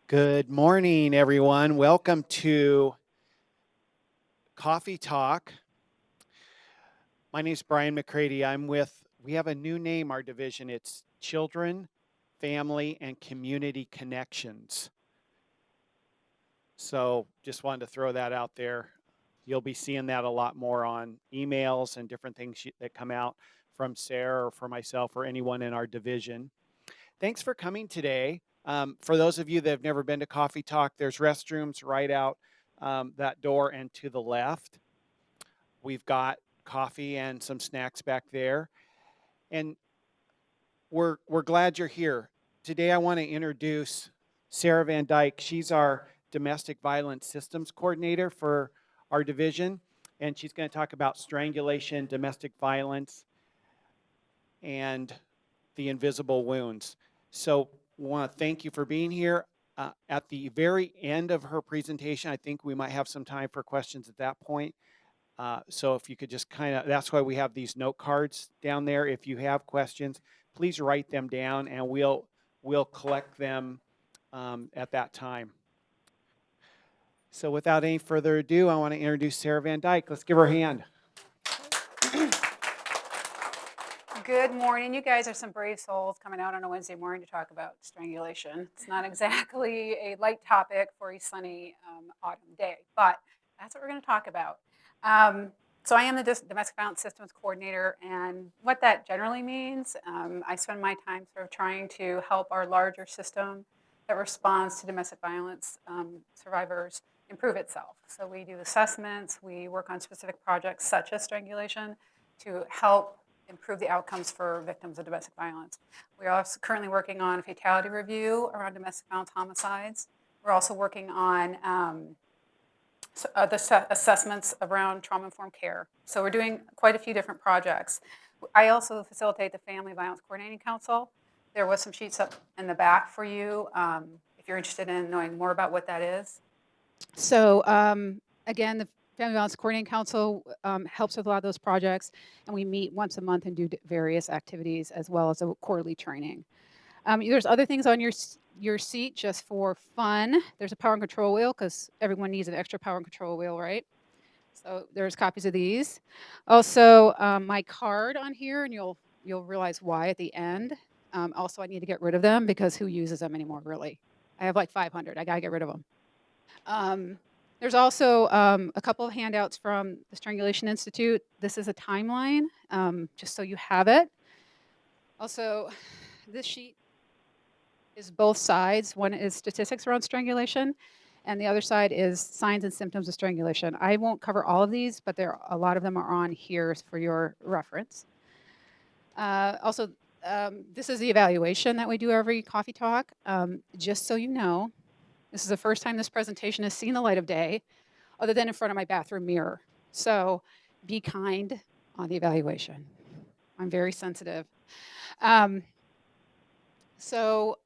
Good morning, everyone. Welcome to Coffee Talk. My name is Brian McCready. We have a new name, our division. It's Children, Family, and Community Connections. So just wanted to throw that out there. You'll be seeing that a lot more on emails and different things that come out from Sarah or for myself or anyone in our division. Thanks for coming today. For those of you that have never been to Coffee Talk, there's restrooms right out that door and to the left. We've got coffee and some snacks back there. And we're glad you're here. Today I want to introduce Sarah Van Dyke. She's our domestic violence systems coordinator for our division. And she's going to talk about strangulation, domestic violence, and the invisible wounds. So we want to thank you for being here. At the very end of her presentation, I think we might have some time for questions at that point. So if you could just that's why we have these note cards down there. If you have questions, please write them down and we'll collect them at that time. So without any further ado, I want to introduce Sarah Van Dyke. Let's give her a hand. Good morning. You guys are some brave souls coming out on a Wednesday morning to talk about strangulation. It's not exactly a light topic for a sunny autumn day, but that's what we're going to talk about. So I am the Domestic Violence Systems Coordinator, and what that generally means, I spend my time sort of trying to help our larger system that responds to domestic violence survivors improve itself. So we do assessments, we work on specific projects such as strangulation to help improve the outcomes for victims of domestic violence. We're also currently working on a fatality review around domestic violence homicides. We're also working on the assessments around trauma-informed care. So we're doing quite a few different projects. I also facilitate the Family Violence Coordinating Council. There was some sheets up in the back for you if you're interested in knowing more about what that is. So again, the Family Violence Coordinating Council helps with a lot of those projects, and we meet once a month and do various activities as well as a quarterly training. There's other things on your seat just for fun. There's a power and control wheel because everyone needs an extra power and control wheel, right? So there's copies of these. Also, my card on here, and you'll realize why at the end. Also, I need to get rid of them because who uses them anymore, really? I have like 500. I got to get rid of them. There's also a couple of handouts from the Strangulation Institute. This is a timeline, just so you have it. Also, this sheet is both sides. One is statistics around strangulation, and the other side is signs and symptoms of strangulation. I won't cover all of these, but a lot of them are on here for your reference. Also, this is the evaluation that we do every coffee talk. Just so you know, this is the first time this presentation has seen the light of day, other than in front of my bathroom mirror. So be kind on the evaluation. I'm very sensitive. So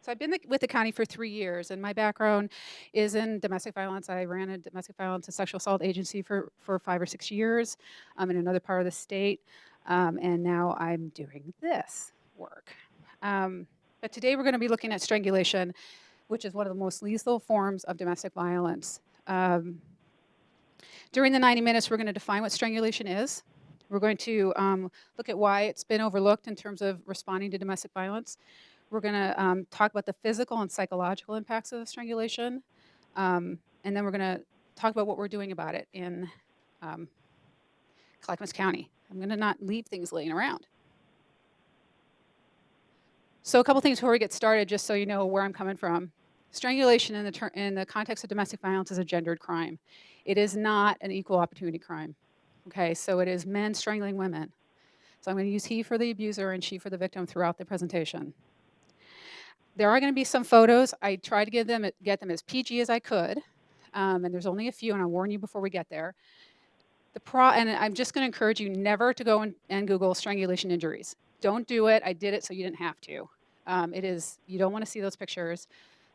I've been with the county for 3 years, and my background is in domestic violence. I ran a domestic violence and sexual assault agency for 5 or 6 years in another part of the state, and now I'm doing this work. But today we're going to be looking at strangulation, which is one of the most lethal forms of domestic violence. During the 90 minutes, we're going to define what strangulation is. We're going to look at why it's been overlooked in terms of responding to domestic violence. We're going to talk about the physical and psychological impacts of strangulation. And then we're going to talk about what we're doing about it in Clackamas County. I'm going to not leave things laying around. So a couple things before we get started, just so you know where I'm coming from. Strangulation in the context of domestic violence is a gendered crime. It is not an equal opportunity crime. Okay, so it is men strangling women. So I'm going to use he for the abuser and she for the victim throughout the presentation. There are going to be some photos. I tried to get them as PG as I could, and there's only a few, and I'll warn you before we get there. And I'm just going to encourage you never to go and Google strangulation injuries. Don't do it. I did it so you didn't have to. You don't want to see those pictures.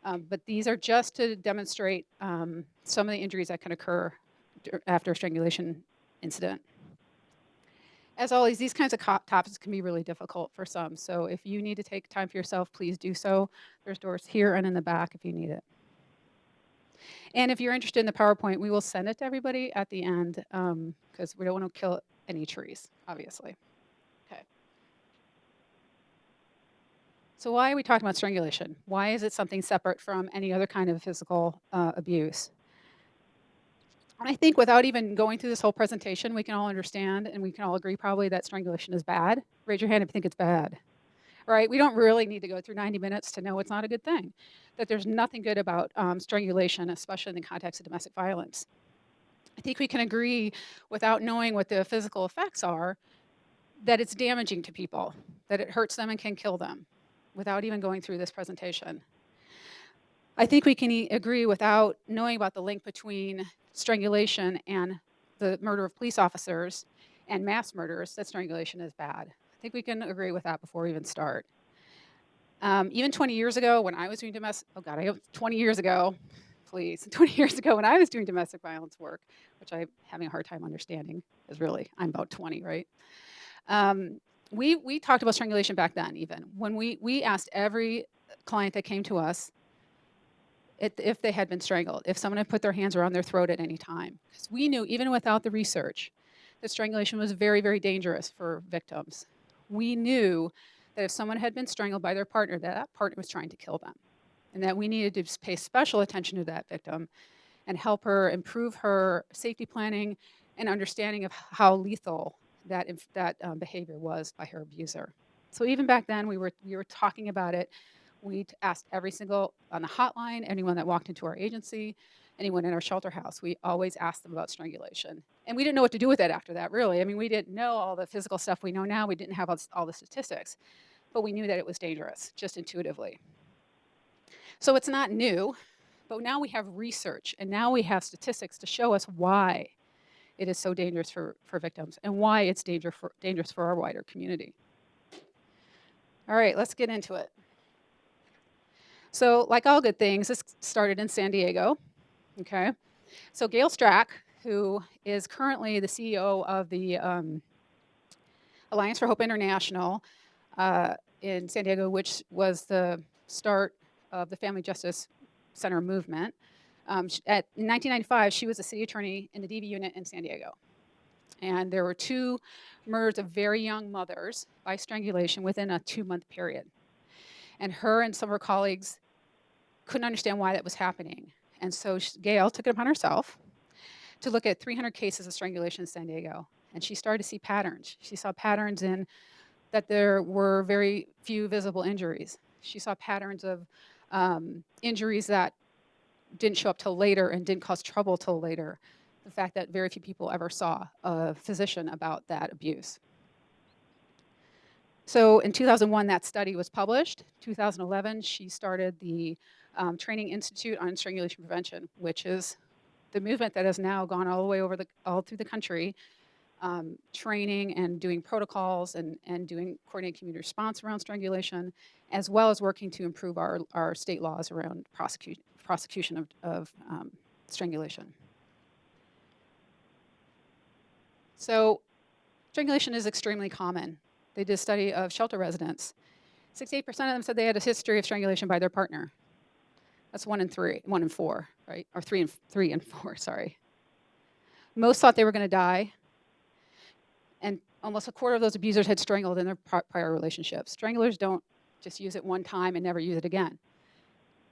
But these are just to demonstrate some of the injuries that can occur after a strangulation incident. As always, these kinds of topics can be really difficult for some. So if you need to take time for yourself, please do so. There's doors here and in the back if you need it. And if you're interested in the PowerPoint, we will send it to everybody at the end because we don't want to kill any trees, obviously. Okay. So why are we talking about strangulation? Why is it something separate from any other kind of physical abuse? And I think without even going through this whole presentation, we can all understand and we can all agree probably that strangulation is bad. Raise your hand if you think it's bad, right? We don't really need to go through 90 minutes to know it's not a good thing, that there's nothing good about strangulation, especially in the context of domestic violence. I think we can agree without knowing what the physical effects are, that it's damaging to people, that it hurts them and can kill them without even going through this presentation. I think we can agree without knowing about the link between strangulation and the murder of police officers and mass murders, that strangulation is bad. I think we can agree with that before we even start. Even 20 years ago when I was doing 20 years ago, please, 20 years ago when I was doing domestic violence work, which I'm having a hard time understanding, is really, I'm about 20, right? We talked about strangulation back then even. When we asked every client that came to us if they had been strangled, if someone had put their hands around their throat at any time. Because we knew, even without the research, that strangulation was very, very dangerous for victims. We knew that if someone had been strangled by their partner, that partner was trying to kill them. And that we needed to pay special attention to that victim and help her improve her safety planning and understanding of how lethal that behavior was by her abuser. So even back then, we were talking about it. We asked every single, on the hotline, anyone that walked into our agency, anyone in our shelter house, we always asked them about strangulation. And we didn't know what to do with it after that, really. I mean, we didn't know all the physical stuff we know now. We didn't have all the statistics, but we knew that it was dangerous, just intuitively. So it's not new, but now we have research, and now we have statistics to show us why it is so dangerous for victims and why it's dangerous for our wider community. All right, let's get into it. So like all good things, this started in San Diego, okay? So Gail Strack, who is currently the CEO of the Alliance for Hope International in San Diego, which was the start of the Family Justice Center movement. In 1995, she was a city attorney in the DV unit in San Diego. And there were 2 murders of very young mothers by strangulation within a 2-month period. And her and some of her colleagues couldn't understand why that was happening. And so Gail took it upon herself to look at 300 cases of strangulation in San Diego. And she started to see patterns. She saw patterns in that there were very few visible injuries. She saw patterns of injuries that didn't show up till later and didn't cause trouble till later. The fact that very few people ever saw a physician about that abuse. So in 2001, that study was published. 2011, she started the Training Institute on Strangulation Prevention, which is the movement that has now gone all the way all through the country, training and doing protocols and doing coordinated community response around strangulation, as well as working to improve our state laws around prosecution of strangulation. So strangulation is extremely common. They did a study of shelter residents. 68% of them said they had a history of strangulation by their partner. That's 1 in 4, right? Or 3 and 4, sorry. Most thought they were going to die. And almost a quarter of those abusers had strangled in their prior relationships. Stranglers don't just use it one time and never use it again.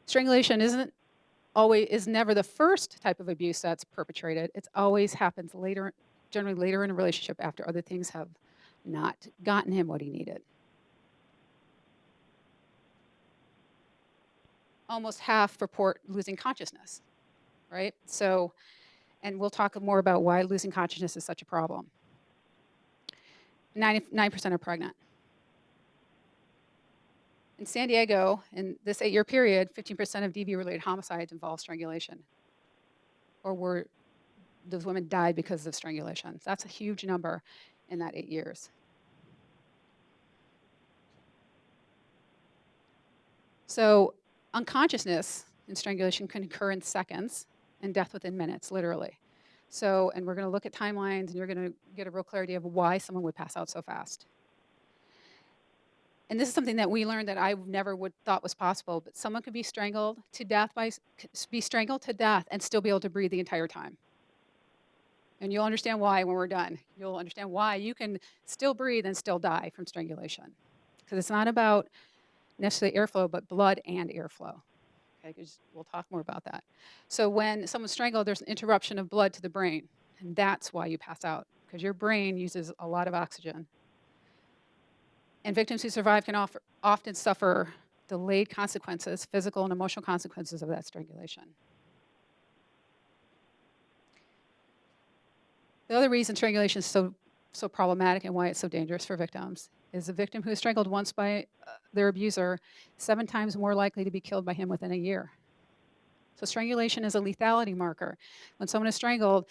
Strangulation is never the first type of abuse that's perpetrated. It always happens later, generally later in a relationship after other things have not gotten him what he needed. Almost half report losing consciousness, right? So, and we'll talk more about why losing consciousness is such a problem. 99% are pregnant. In San Diego, in this 8-year period, 15% of DV-related homicides involve strangulation, or those women died because of strangulation. That's a huge number in that 8 years. So unconsciousness in strangulation can occur in seconds and death within minutes, literally. So, and we're going to look at timelines, and you're going to get a real clarity of why someone would pass out so fast. And this is something that we learned that I never would thought was possible, but someone could be strangled to death and still be able to breathe the entire time. And you'll understand why when we're done. You'll understand why you can still breathe and still die from strangulation. Because it's not about necessarily airflow, but blood and airflow. Okay, 'cause we'll talk more about that. So when someone's strangled, there's an interruption of blood to the brain, and that's why you pass out, because your brain uses a lot of oxygen. And victims who survive can often suffer delayed consequences, physical and emotional consequences of that strangulation. The other reason strangulation is so problematic and why it's so dangerous for victims is a victim who is strangled once by their abuser 7 times more likely to be killed by him within a year. So strangulation is a lethality marker. When someone is strangled,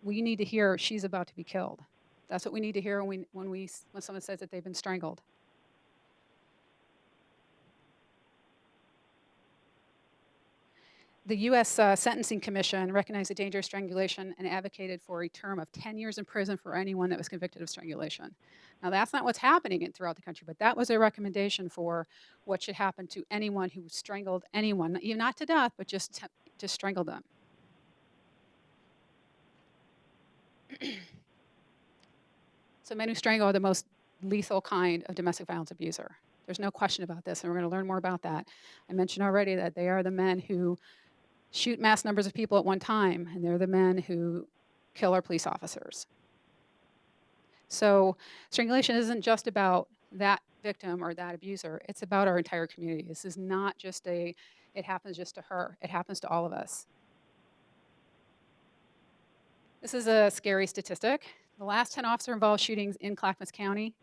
we need to hear she's about to be killed. That's what we need to hear when someone says that they've been strangled. The U.S. Sentencing Commission recognized the danger of strangulation and advocated for a term of 10 years in prison for anyone that was convicted of strangulation. Now, that's not what's happening throughout the country, but that was their recommendation for what should happen to anyone who strangled anyone, even not to death, but just strangled them. So men who strangle are the most lethal kind of domestic violence abuser. There's no question about this, and we're going to learn more about that. I mentioned already that they are the men who shoot mass numbers of people at one time, and they're the men who kill our police officers. So strangulation isn't just about that victim or that abuser, it's about our entire community. This is not just it happens just to her, it happens to all of us. This is a scary statistic. The last 10 officer-involved shootings in Clackamas County,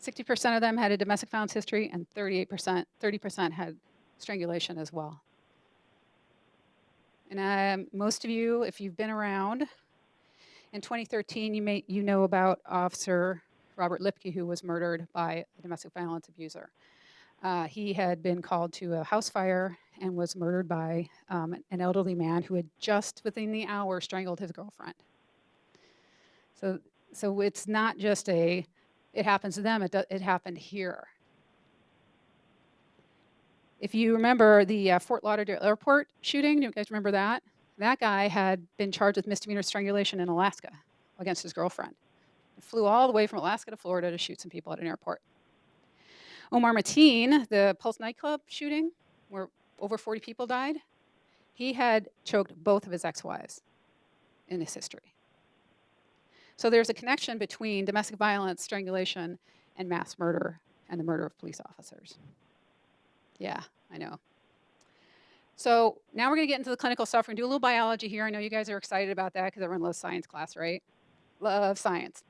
60% of them had a domestic violence history, and 30% had strangulation as well. And most of you, if you've been around, in 2013, you know about Officer Robert Lipke, who was murdered by a domestic violence abuser. He had been called to a house fire and was murdered by an elderly man who had just within the hour strangled his girlfriend. So it's not just it happens to them, it happened here. If you remember the Fort Lauderdale airport shooting, you guys remember that? That guy had been charged with misdemeanor strangulation in Alaska against his girlfriend. He flew all the way from Alaska to Florida to shoot some people at an airport. Omar Mateen, the Pulse nightclub shooting, where over 40 people died, he had choked both of his ex-wives in his history. So there's a connection between domestic violence, strangulation, and mass murder and the murder of police officers. Yeah, I know. So now we're going to get into the clinical stuff. We're going to do a little biology here. I know you guys are excited about that because everyone loves science class, right? Love science.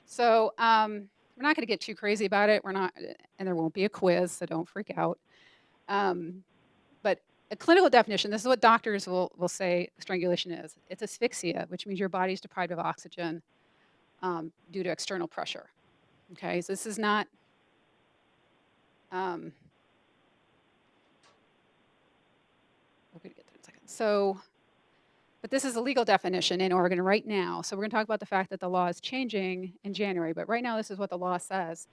So we're not going to get too crazy about it. We're not, and there won't be a quiz, so don't freak out. But a clinical definition, this is what doctors will say strangulation is. It's asphyxia, which means your body's deprived of oxygen due to external pressure. Okay, so this is not, we're going to get there in a second. So, but this is a legal definition in Oregon right now. So we're going to talk about the fact that the law is changing in January, but right now this is what the law says.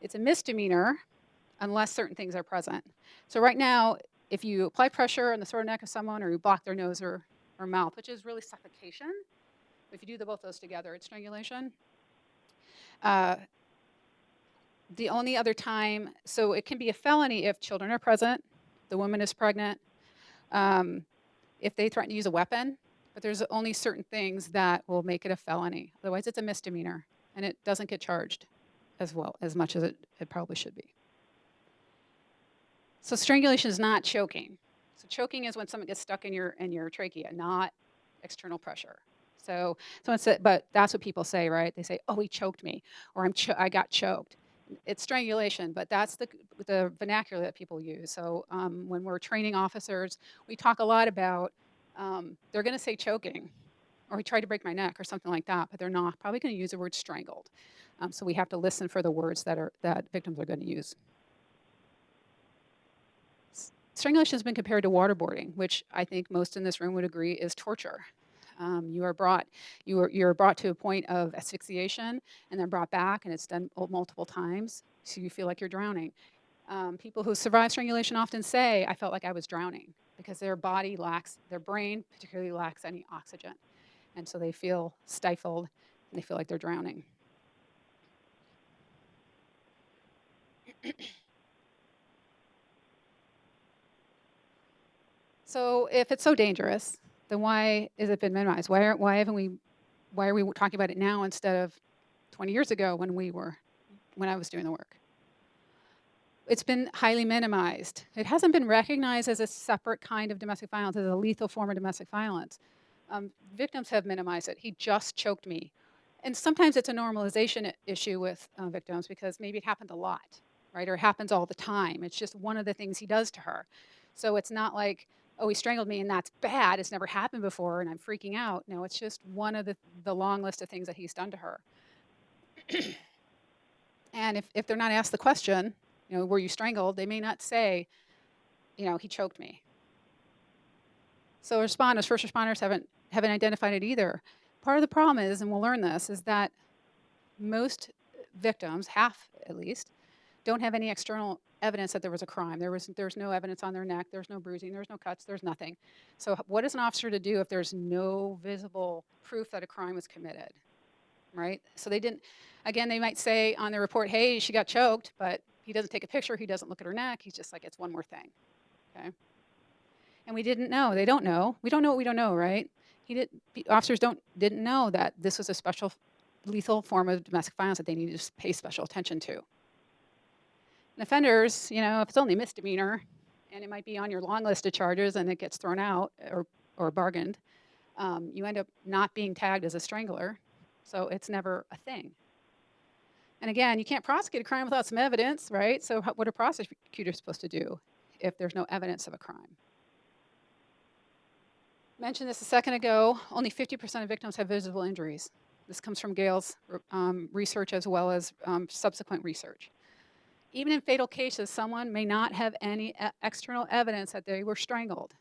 It's a misdemeanor unless certain things are present. So right now, if you apply pressure on the sore neck of someone or you block their nose or mouth, which is really suffocation, if you do both those together, it's strangulation. The only other time, so it can be a felony if children are present, the woman is pregnant, if they threaten to use a weapon, but there's only certain things that will make it a felony. Otherwise, it's a misdemeanor, and it doesn't get charged as much as it probably should be. So strangulation is not choking. So choking is when someone gets stuck in your trachea, not external pressure. So someone said, but that's what people say, right? They say, "Oh, he choked me," or I got choked. It's strangulation, but that's the vernacular that people use. So when we're training officers, we talk a lot about they're going to say choking, or he tried to break my neck, or something like that, but they're not probably going to use the word strangled. So we have to listen for the words that victims are going to use. Strangulation has been compared to waterboarding, which I think most in this room would agree is torture. You're brought to a point of asphyxiation and then brought back, and it's done multiple times, so you feel like you're drowning. People who survive strangulation often say, "I felt like I was drowning," because their brain particularly lacks any oxygen, and so they feel stifled and they feel like they're drowning. So if it's so dangerous, then why has it been minimized? Why are we talking about it now instead of 20 years ago when I was doing the work? It's been highly minimized. It hasn't been recognized as a separate kind of domestic violence, as a lethal form of domestic violence. Victims have minimized it. He just choked me. And sometimes it's a normalization issue with victims because maybe it happened a lot, right? Or it happens all the time. It's just one of the things he does to her. So it's not like, oh, he strangled me and that's bad. It's never happened before and I'm freaking out. No, it's just one of the long list of things that he's done to her. And if they're not asked the question, were you strangled? They may not say, he choked me. So first responders haven't identified it either. Part of the problem is, and we'll learn this, is that most victims, half at least, don't have any external evidence that there was a crime. There's no evidence on their neck, there's no bruising, there's no cuts, there's nothing. So what is an officer to do if there's no visible proof that a crime was committed, right? So they might say on their report, hey, she got choked, but he doesn't take a picture, he doesn't look at her neck, he's just like, it's one more thing, okay? And we didn't know, they don't know. We don't know what we don't know, right? Officers didn't know that this was a special lethal form of domestic violence that they needed to pay special attention to. And offenders, if it's only misdemeanor, and it might be on your long list of charges and it gets thrown out or bargained, you end up not being tagged as a strangler, so it's never a thing. And again, you can't prosecute a crime without some evidence, right? So what are prosecutors supposed to do if there's no evidence of a crime? Mentioned this a second ago, only 50% of victims have visible injuries. This comes from Gail's research as well as subsequent research. Even in fatal cases, someone may not have any external evidence that they were strangled.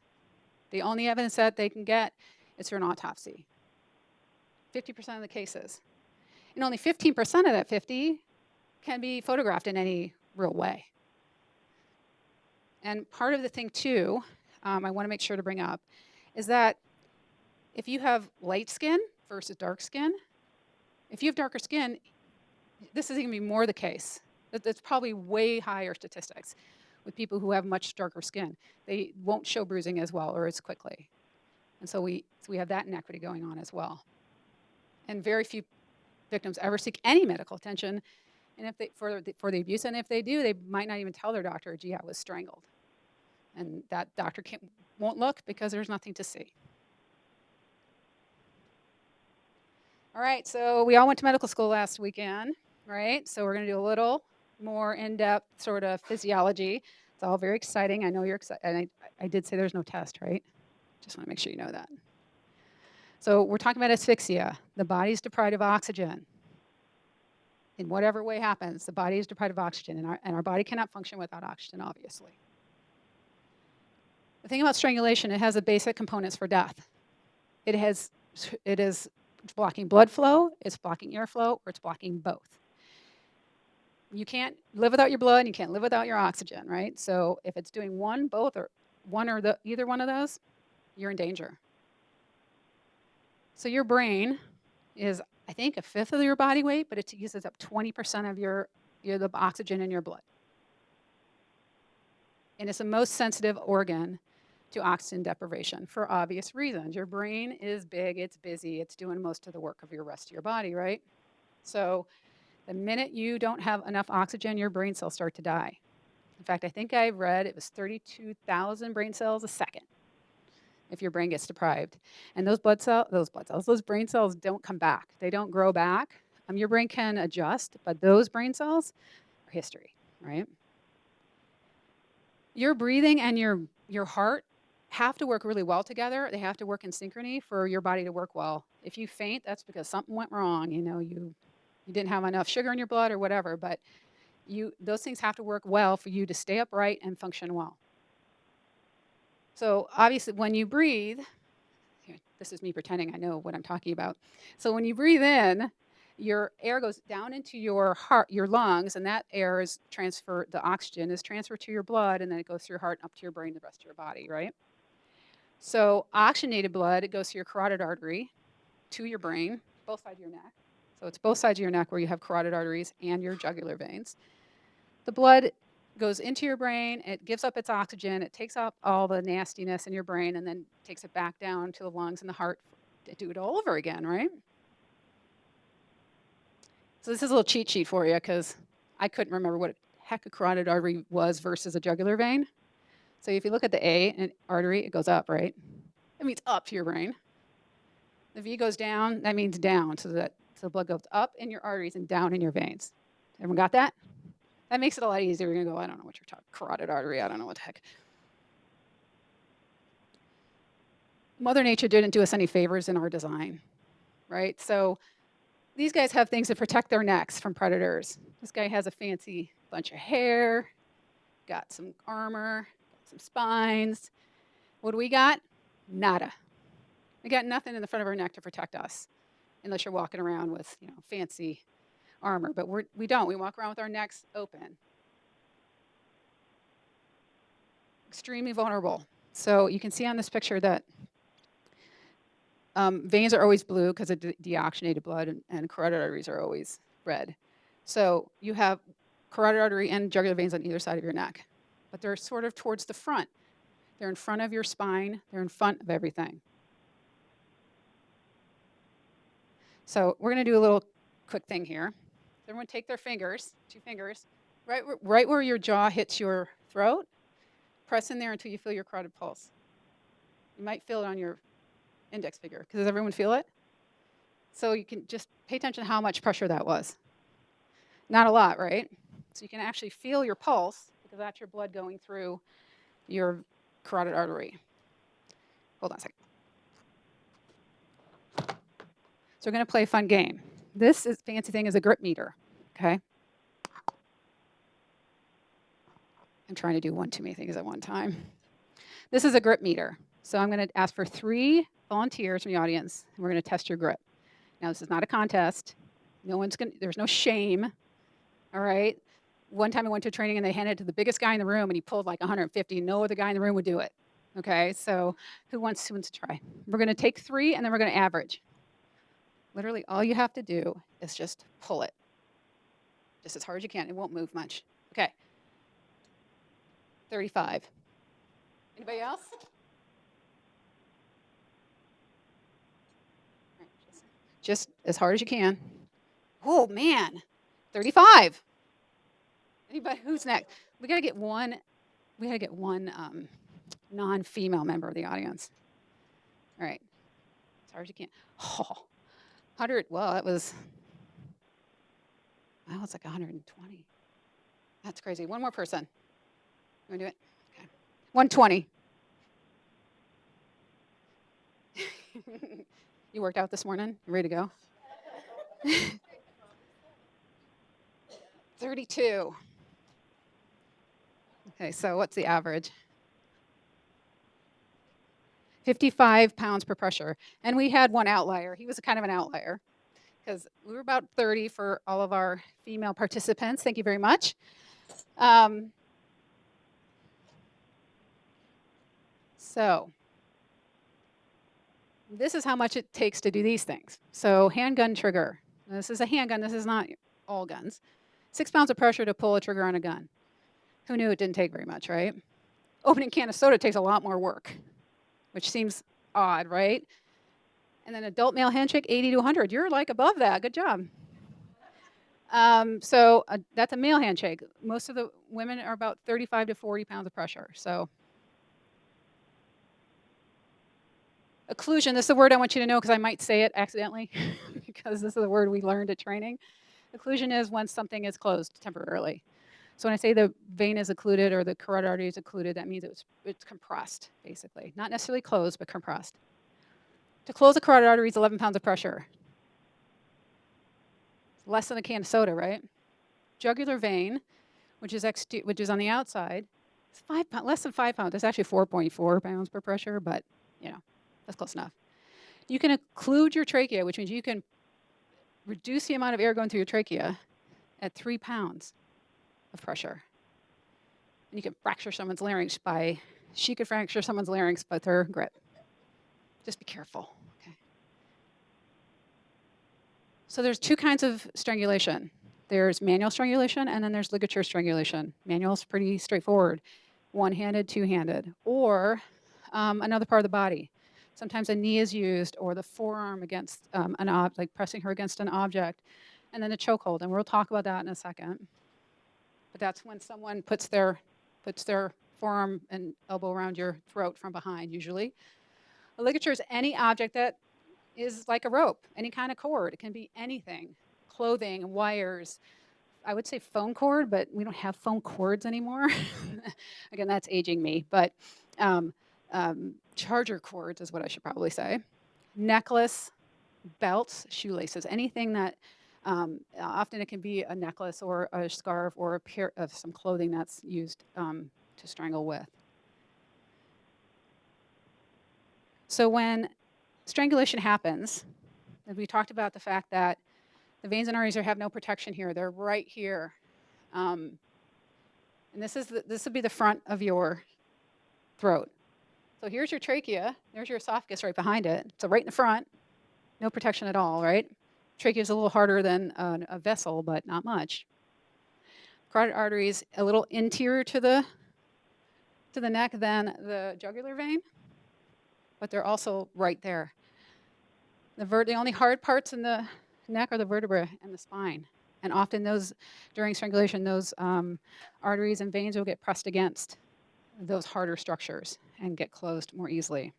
The only evidence that they can get is through an autopsy. 50% of the cases. And only 15% of that 50 can be photographed in any real way. And part of the thing too, I want to make sure to bring up, is that if you have light skin versus dark skin, if you have darker skin, this is going to be more the case. That's probably way higher statistics with people who have much darker skin. They won't show bruising as well or as quickly. And so we have that inequity going on as well. And very few victims ever seek any medical attention and for the abuse. And if they do, they might not even tell their doctor, gee, I was strangled. And that doctor won't look because there's nothing to see. All right, so we all went to medical school last weekend, right? So we're going to do a little more in-depth sort of physiology. It's all very exciting. I know you're excited. And I did say there's no test, right? Just want to make sure you know that. So we're talking about asphyxia. The body's deprived of oxygen. In whatever way happens, the body is deprived of oxygen, and our body cannot function without oxygen, obviously. The thing about strangulation, it has the basic components for death. It is blocking blood flow, it's blocking airflow, or it's blocking both. You can't live without your blood, and you can't live without your oxygen, right? So if it's doing one, both, or either one of those, you're in danger. So your brain is, I think, a fifth of your body weight, but it uses up 20% of the oxygen in your blood. And it's the most sensitive organ to oxygen deprivation for obvious reasons. Your brain is big, it's busy, it's doing most of the work of your rest of your body, right? So the minute you don't have enough oxygen, your brain cells start to die. In fact, I think I read it was 32,000 brain cells a second if your brain gets deprived. And those brain cells don't come back. They don't grow back. Your brain can adjust, but those brain cells are history, right? Your breathing and your heart have to work really well together. They have to work in synchrony for your body to work well. If you faint, that's because something went wrong. You didn't have enough sugar in your blood or whatever, but those things have to work well for you to stay upright and function well. So obviously when you breathe, here, this is me pretending I know what I'm talking about. So when you breathe in, your air goes down into your heart, your lungs, and that air is transferred, the oxygen is transferred to your blood, and then it goes through your heart and up to your brain, the rest of your body, right? So oxygenated blood, it goes to your carotid artery, to your brain, both sides of your neck. So it's both sides of your neck where you have carotid arteries and your jugular veins. The blood goes into your brain, it gives up its oxygen, it takes up all the nastiness in your brain, and then takes it back down to the lungs and the heart to do it all over again, right? So this is a little cheat sheet for you because I couldn't remember what the heck a carotid artery was versus a jugular vein. So if you look at the A in artery, it goes up, right? That means up to your brain. The V goes down, that means down, so the blood goes up in your arteries and down in your veins. Everyone got that? That makes it a lot easier. You're gonna go, I don't know what you're talking, carotid artery, I don't know what the heck. Mother Nature didn't do us any favors in our design, right? So these guys have things to protect their necks from predators. This guy has a fancy bunch of hair, got some armor, got some spines. What do we got? Nada. We got nothing in the front of our neck to protect us, unless you're walking around with, fancy armor. But we don't. We walk around with our necks open. Extremely vulnerable. So you can see on this picture that veins are always blue because of deoxygenated blood, and carotid arteries are always red. So you have carotid artery and jugular veins on either side of your neck, but they're sort of towards the front. They're in front of your spine. They're in front of everything. So we're going to do a little quick thing here. Everyone take their fingers, 2 fingers, right where your jaw hits your throat. Press in there until you feel your carotid pulse. You might feel it on your index finger. Does everyone feel it? So you can just pay attention to how much pressure that was. Not a lot, right? So you can actually feel your pulse because that's your blood going through your carotid artery. Hold on a second. So we're going to play a fun game. This fancy thing is a grip meter, okay? I'm trying to do one too many things at one time. This is a grip meter. So I'm going to ask for 3 volunteers from the audience, and we're going to test your grip. Now, this is not a contest. There's no shame, all right? One time I went to a training and they handed it to the biggest guy in the room and he pulled like 150. No other guy in the room would do it, okay? So who wants to try? We're going to take 3 and then we're going to average. Literally all you have to do is just pull it. Just as hard as you can. It won't move much. Okay. 35. Anybody else? Just as hard as you can. Oh, man. 35. Anybody? Who's next? We got to get one non-female member of the audience. All right. As hard as you can. Oh, 100. Well, it's like 120. That's crazy. One more person. You want to do it? Okay. 120. You worked out this morning? You ready to go? 32. Okay, so what's the average? 55 pounds per pressure. And we had one outlier. He was kind of an outlier because we were about 30 for all of our female participants. Thank you very much. So this is how much it takes to do these things. So handgun trigger. This is a handgun. This is not all guns. 6 pounds of pressure to pull a trigger on a gun. Who knew it didn't take very much, right? Opening a can of soda takes a lot more work, which seems odd, right? And then adult male handshake, 80 to 100. You're like above that. Good job. So that's a male handshake. Most of the women are about 35 to 40 pounds of pressure. So occlusion, this is a word I want you to know because I might say it accidentally because this is a word we learned at training. Occlusion is when something is closed temporarily. So when I say the vein is occluded or the carotid artery is occluded, that means it's compressed, basically. Not necessarily closed, but compressed. To close a carotid artery is 11 pounds of pressure. Less than a can of soda, right? Jugular vein, which is on the outside, It's 5 pounds, less than 5 pounds. It's actually 4.4 pounds per pressure, but you know, that's close enough. You can occlude your trachea, which means you can reduce the amount of air going through your trachea at 3 pounds of pressure. And you can fracture someone's larynx by, she could fracture someone's larynx with her grip. Just be careful, okay? So there's two kinds of strangulation. There's manual strangulation, and then there's ligature strangulation. Manual is pretty straightforward, one-handed, two-handed, or another part of the body. Sometimes a knee is used, or the forearm against an object, like pressing her against an object, and then a chokehold, and we'll talk about that in a second. But that's when someone puts their forearm and elbow around your throat from behind, usually. A ligature is any object that is like a rope, any kind of cord. It can be anything, clothing, wires. I would say phone cord, but we don't have phone cords anymore. Again, that's aging me, but charger cords is what I should probably say. Necklace, belts, shoelaces, anything that often it can be a necklace or a scarf or a pair of some clothing that's used to strangle with. So when strangulation happens, as we talked about the fact that the veins and arteries have no protection here. They're right here. And this would be the front of your throat. So here's your trachea. There's your esophagus right behind it. So right in the front, no protection at all, right? Trachea is a little harder than a vessel, but not much. Carotid arteries a little interior to the neck than the jugular vein, but they're also right there. The only hard parts in the neck are the vertebrae and the spine. And often during strangulation, those arteries and veins will get pressed against those harder structures and get closed more easily.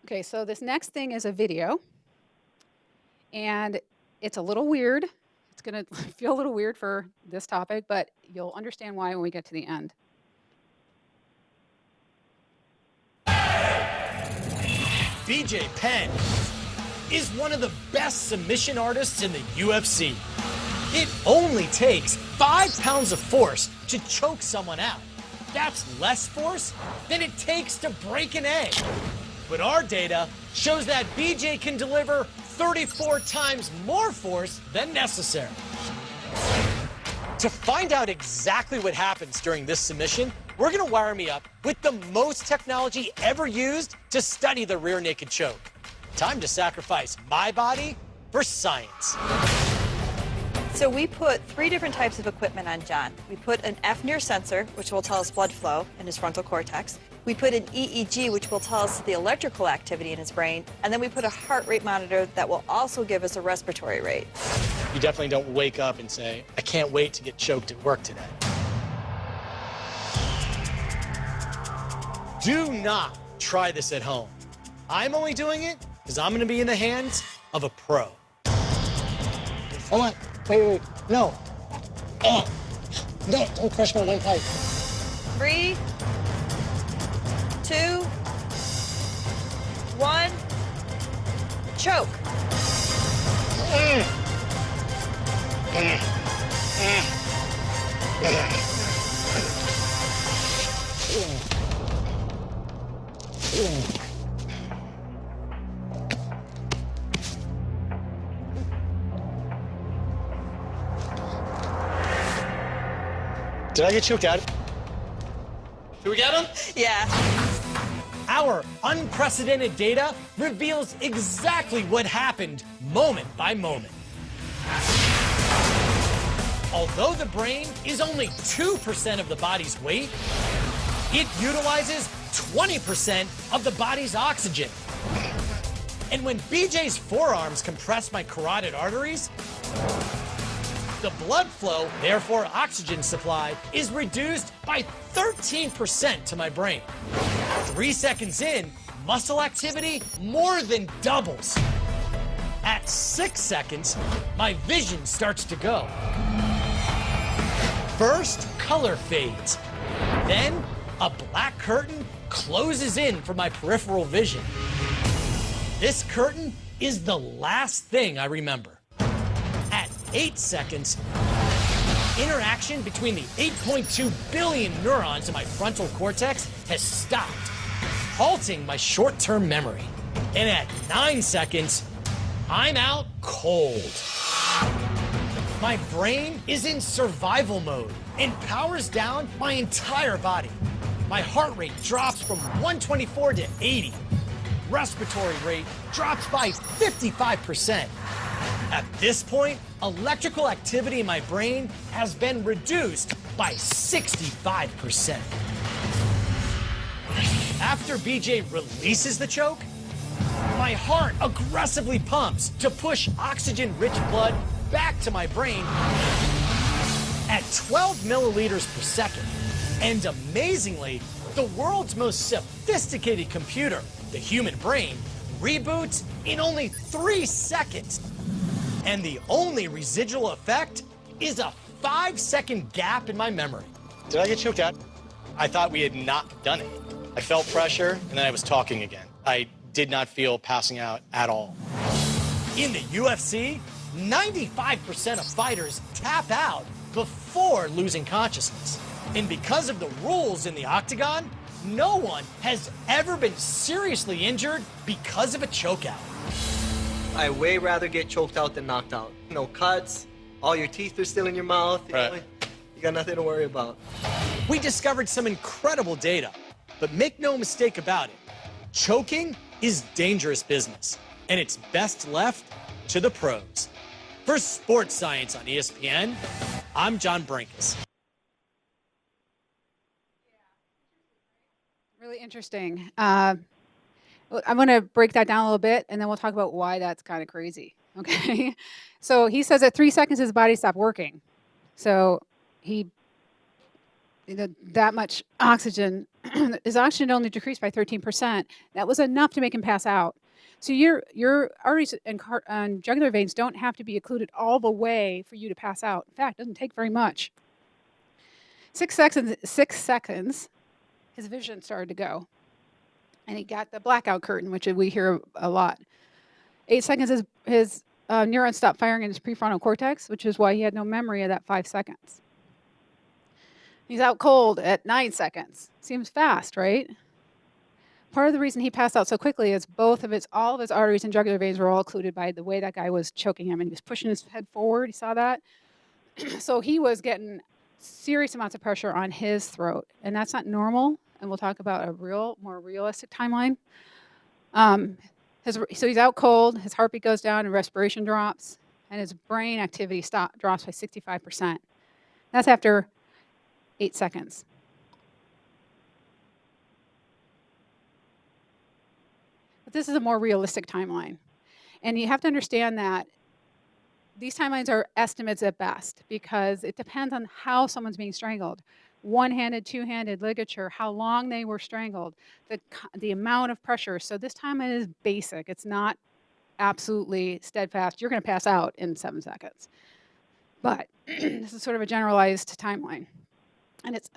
Okay, so this next thing is a video. And it's a little weird. It's gonna feel a little weird for this topic, but you'll understand why when we get to the end. BJ Penn is one of the best submission artists in the UFC. It only takes 5 pounds of force to choke someone out. That's less force than it takes to break an egg. But our data shows that BJ can deliver 34 times more force than necessary. To find out exactly what happens during this submission, we're gonna wire me up with the most technology ever used to study the rear naked choke. Time to sacrifice my body for science. So we put 3 different types of equipment on John. We put an F-near sensor, which will tell us blood flow in his frontal cortex. We put an EEG, which will tell us the electrical activity in his brain. And then we put a heart rate monitor that will also give us a respiratory rate. You definitely don't wake up and say, I can't wait to get choked at work today. Do not try this at home. I'm only doing it because I'm gonna be in the hands of a pro. Hold on, wait, no. No, don't crush my windpipe. 3, 2, 1, choke. Did I get choked out? Did we get him? Yeah. Our unprecedented data reveals exactly what happened moment by moment. Although the brain is only 2% of the body's weight, it utilizes 20% of the body's oxygen. And when BJ's forearms compress my carotid arteries, the blood flow, therefore oxygen supply, is reduced by 13% to my brain. 3 seconds in, muscle activity more than doubles. At 6 seconds, my vision starts to go. First, color fades. Then, a black curtain closes in for my peripheral vision. This curtain is the last thing I remember. At 8 seconds, interaction between the 8.2 billion neurons in my frontal cortex has stopped, halting my short-term memory. And at 9 seconds, I'm out cold. My brain is in survival mode and powers down my entire body. My heart rate drops from 124 to 80. Respiratory rate drops by 55%. At this point, electrical activity in my brain has been reduced by 65%. After BJ releases the choke, my heart aggressively pumps to push oxygen-rich blood back to my brain at 12 milliliters per second. And amazingly, the world's most sophisticated computer, the human brain, reboots in only 3 seconds. And the only residual effect is a 5-second gap in my memory. Did I get choked out? I thought we had not done it. I felt pressure, and then I was talking again. I did not feel passing out at all. In the UFC, 95% of fighters tap out before losing consciousness. And because of the rules in the octagon, no one has ever been seriously injured because of a chokeout. I way rather get choked out than knocked out. No cuts, all your teeth are still in your mouth. You know, you got nothing to worry about. We discovered some incredible data, but make no mistake about it, choking is dangerous business, and it's best left to the pros. For Sports Science on ESPN, I'm John Brenkus. Really interesting. I'm going to break that down a little bit, and then we'll talk about why that's kind of crazy. Okay. So he says at 3 seconds his body stopped working. So that much oxygen, his oxygen only decreased by 13%. That was enough to make him pass out. So your arteries and jugular veins don't have to be occluded all the way for you to pass out. In fact, it doesn't take very much. 6 seconds, his vision started to go. And he got the blackout curtain, which we hear a lot. 8 seconds, his neurons stopped firing in his prefrontal cortex, which is why he had no memory of that 5 seconds. He's out cold at 9 seconds. Seems fast, right? Part of the reason he passed out so quickly is all of his arteries and jugular veins were all occluded by the way that guy was choking him, and he was pushing his head forward. You saw that? So he was getting serious amounts of pressure on his throat, and that's not normal. And we'll talk about a more realistic timeline. So he's out cold, his heartbeat goes down, and respiration drops, and his brain activity drops by 65%. That's after 8 seconds. But this is a more realistic timeline. And you have to understand that these timelines are estimates at best because it depends on how someone's being strangled. One-handed, two-handed ligature, how long they were strangled, the amount of pressure. So this timeline is basic. It's not absolutely steadfast. You're going to pass out in 7 seconds. But this is sort of a generalized timeline. And it's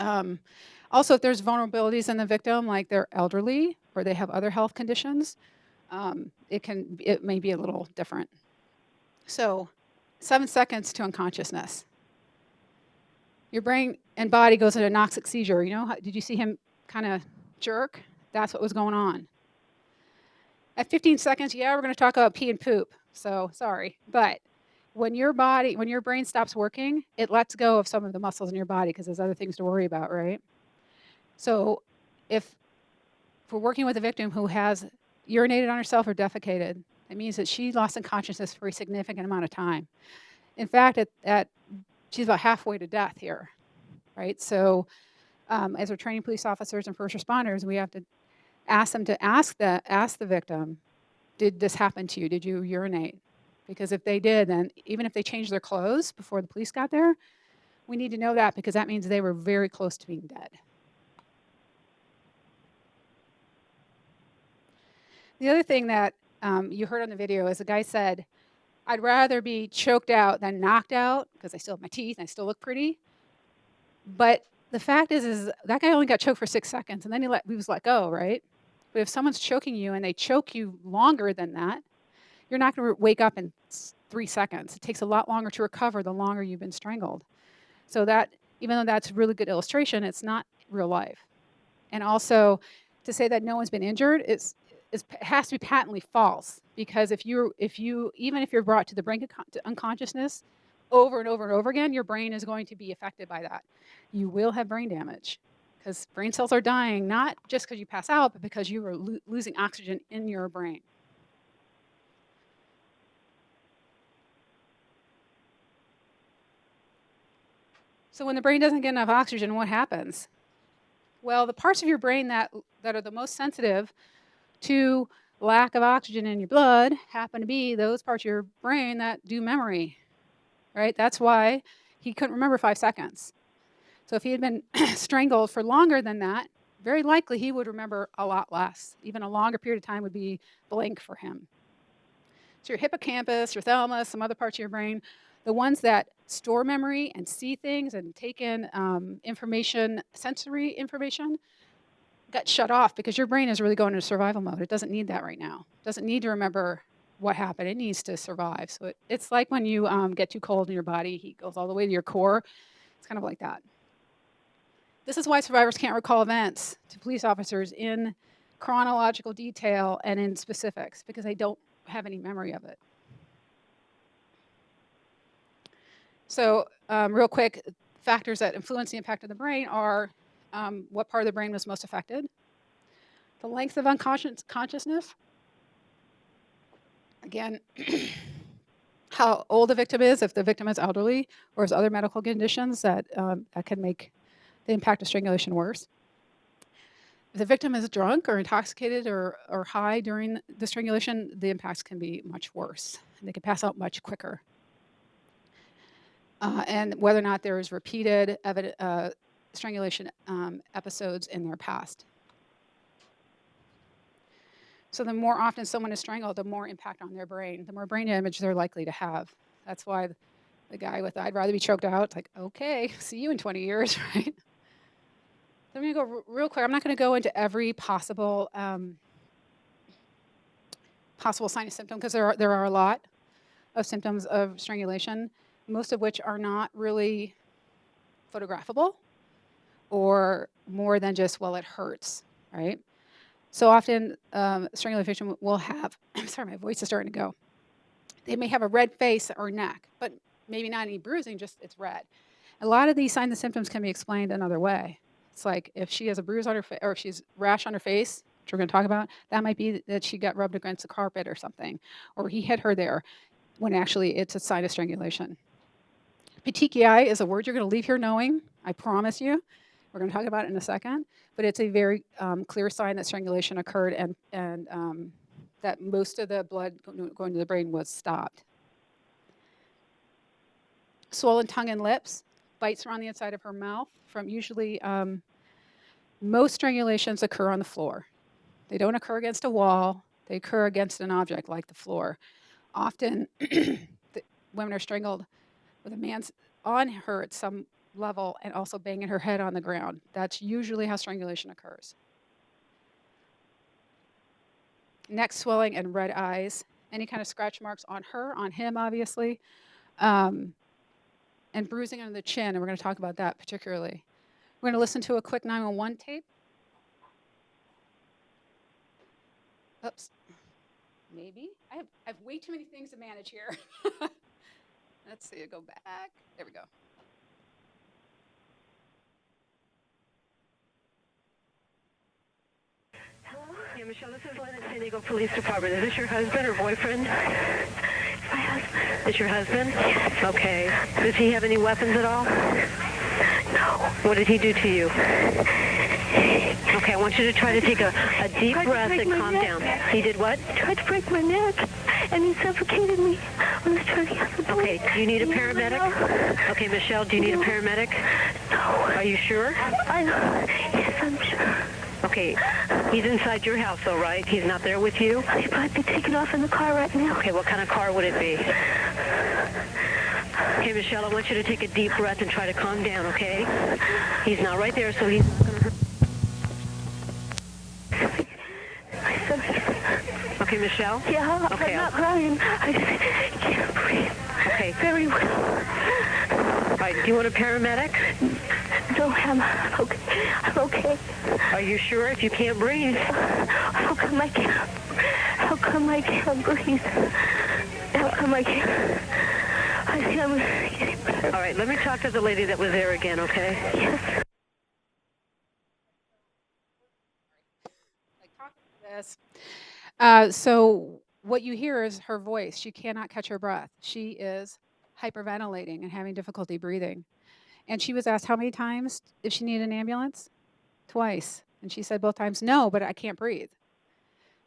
also, if there's vulnerabilities in the victim, like they're elderly or they have other health conditions, it may be a little different. So 7 seconds to unconsciousness. Your brain and body goes into anoxic seizure. Did you see him kind of jerk? That's what was going on. At 15 seconds, we're going to talk about pee and poop. So sorry. But when your brain stops working, it lets go of some of the muscles in your body because there's other things to worry about, right? So if we're working with a victim who has urinated on herself or defecated, it means that she lost consciousness for a significant amount of time. In fact, she's about halfway to death here, right? So as we're training police officers and first responders, we have to ask them to ask the victim, did this happen to you? Did you urinate? Because if they did, then even if they changed their clothes before the police got there, we need to know that because that means they were very close to being dead. The other thing that you heard on the video is the guy said, I'd rather be choked out than knocked out because I still have my teeth and I still look pretty. But the fact is that guy only got choked for 6 seconds and then he was let go, right? But if someone's choking you and they choke you longer than that, you're not going to wake up in 3 seconds. It takes a lot longer to recover the longer you've been strangled. So that, even though that's a really good illustration, it's not real life. And also, to say that no one's been injured has to be patently false, because if you even if you're brought to the brink of unconsciousness over and over and over again, your brain is going to be affected by that. You will have brain damage, because brain cells are dying not just because you pass out, but because you are losing oxygen in your brain. So when the brain doesn't get enough oxygen, what happens? Well, the parts of your brain that are the most sensitive to lack of oxygen in your blood happen to be those parts of your brain that do memory, right? That's why he couldn't remember 5 seconds. So if he had been strangled for longer than that, very likely he would remember a lot less. Even a longer period of time would be blank for him. So your hippocampus, your thalamus, some other parts of your brain, the ones that store memory and see things and take in information, sensory information, got shut off because your brain is really going into survival mode. It doesn't need that right now. It doesn't need to remember what happened. It needs to survive. So it's like when you get too cold in your body, heat goes all the way to your core. It's kind of like that. This is why survivors can't recall events to police officers in chronological detail and in specifics, because they don't have any memory of it. So real quick, factors that influence the impact of the brain are what part of the brain was most affected, the length of consciousness, again, how old the victim is, if the victim is elderly or has other medical conditions that can make the impact of strangulation worse. If the victim is drunk or intoxicated or high during the strangulation, the impacts can be much worse. They can pass out much quicker. And whether or not there is repeated strangulation episodes in their past. So the more often someone is strangled, the more impact on their brain, the more brain damage they're likely to have. That's why the guy with I'd rather be choked out, it's like, okay, see you in 20 years, right? So I'm going to go real quick. I'm not going to go into every possible sign and symptom, because there are a lot of symptoms of strangulation, most of which are not really photographable or more than just, well, it hurts, right? So often strangulation will have, I'm sorry, my voice is starting to go. They may have a red face or neck, but maybe not any bruising, just it's red. A lot of these signs and symptoms can be explained another way. It's like if she has a bruise on her face, or if she's rash on her face, which we're going to talk about, that might be that she got rubbed against the carpet or something, or he hit her there, when actually it's a sign of strangulation. Petechiae is a word you're going to leave here knowing, I promise you. We're going to talk about it in a second, but it's a very clear sign that strangulation occurred and that most of the blood going to the brain was stopped. Swollen tongue and lips, bites around the inside of her mouth. From usually, most strangulations occur on the floor. They don't occur against a wall. They occur against an object like the floor. Often, women are strangled with a man's on her at some level and also banging her head on the ground. That's usually how strangulation occurs. Neck swelling and red eyes. Any kind of scratch marks on her, on him, obviously. And bruising on the chin, and we're going to talk about that particularly. We're going to listen to a quick 911 tape. Oops. Maybe. I have way too many things to manage here. Let's see, go back. There we go. Hello? Yeah, Michelle, this is Lynn at San Diego Police Department. Is this your husband or boyfriend? It's my husband. It's your husband? Yes. Okay. Does he have any weapons at all? No. What did he do to you? Okay, I want you to try to take a deep breath and calm down. He did what? He tried to break my neck, and he suffocated me when I was trying to get the door. Okay, do you need a paramedic? No. Okay, Michelle, do you need a paramedic? No. Are you sure? Yes, I'm sure. Okay, he's inside your house though, right? He's not there with you? He might be taken off in the car right now. Okay, what kind of car would it be? Okay, Michelle, I want you to take a deep breath and try to calm down, okay? He's not right there, so he's not going to hurt. Okay, Michelle? Yeah, okay, I'm not crying. I just can't breathe. Okay. Very well. All right, do you want a paramedic? No, I'm okay. I'm okay. Are you sure if you can't breathe? How come I can't? How come I can't breathe? How come I can't? I think I'm getting better. All right, let me talk to the lady that was there again, okay? Yes. Like talking to this. So what you hear is her voice. She cannot catch her breath. She is hyperventilating and having difficulty breathing. And she was asked how many times if she needed an ambulance? Twice. And she said both times, no, but I can't breathe.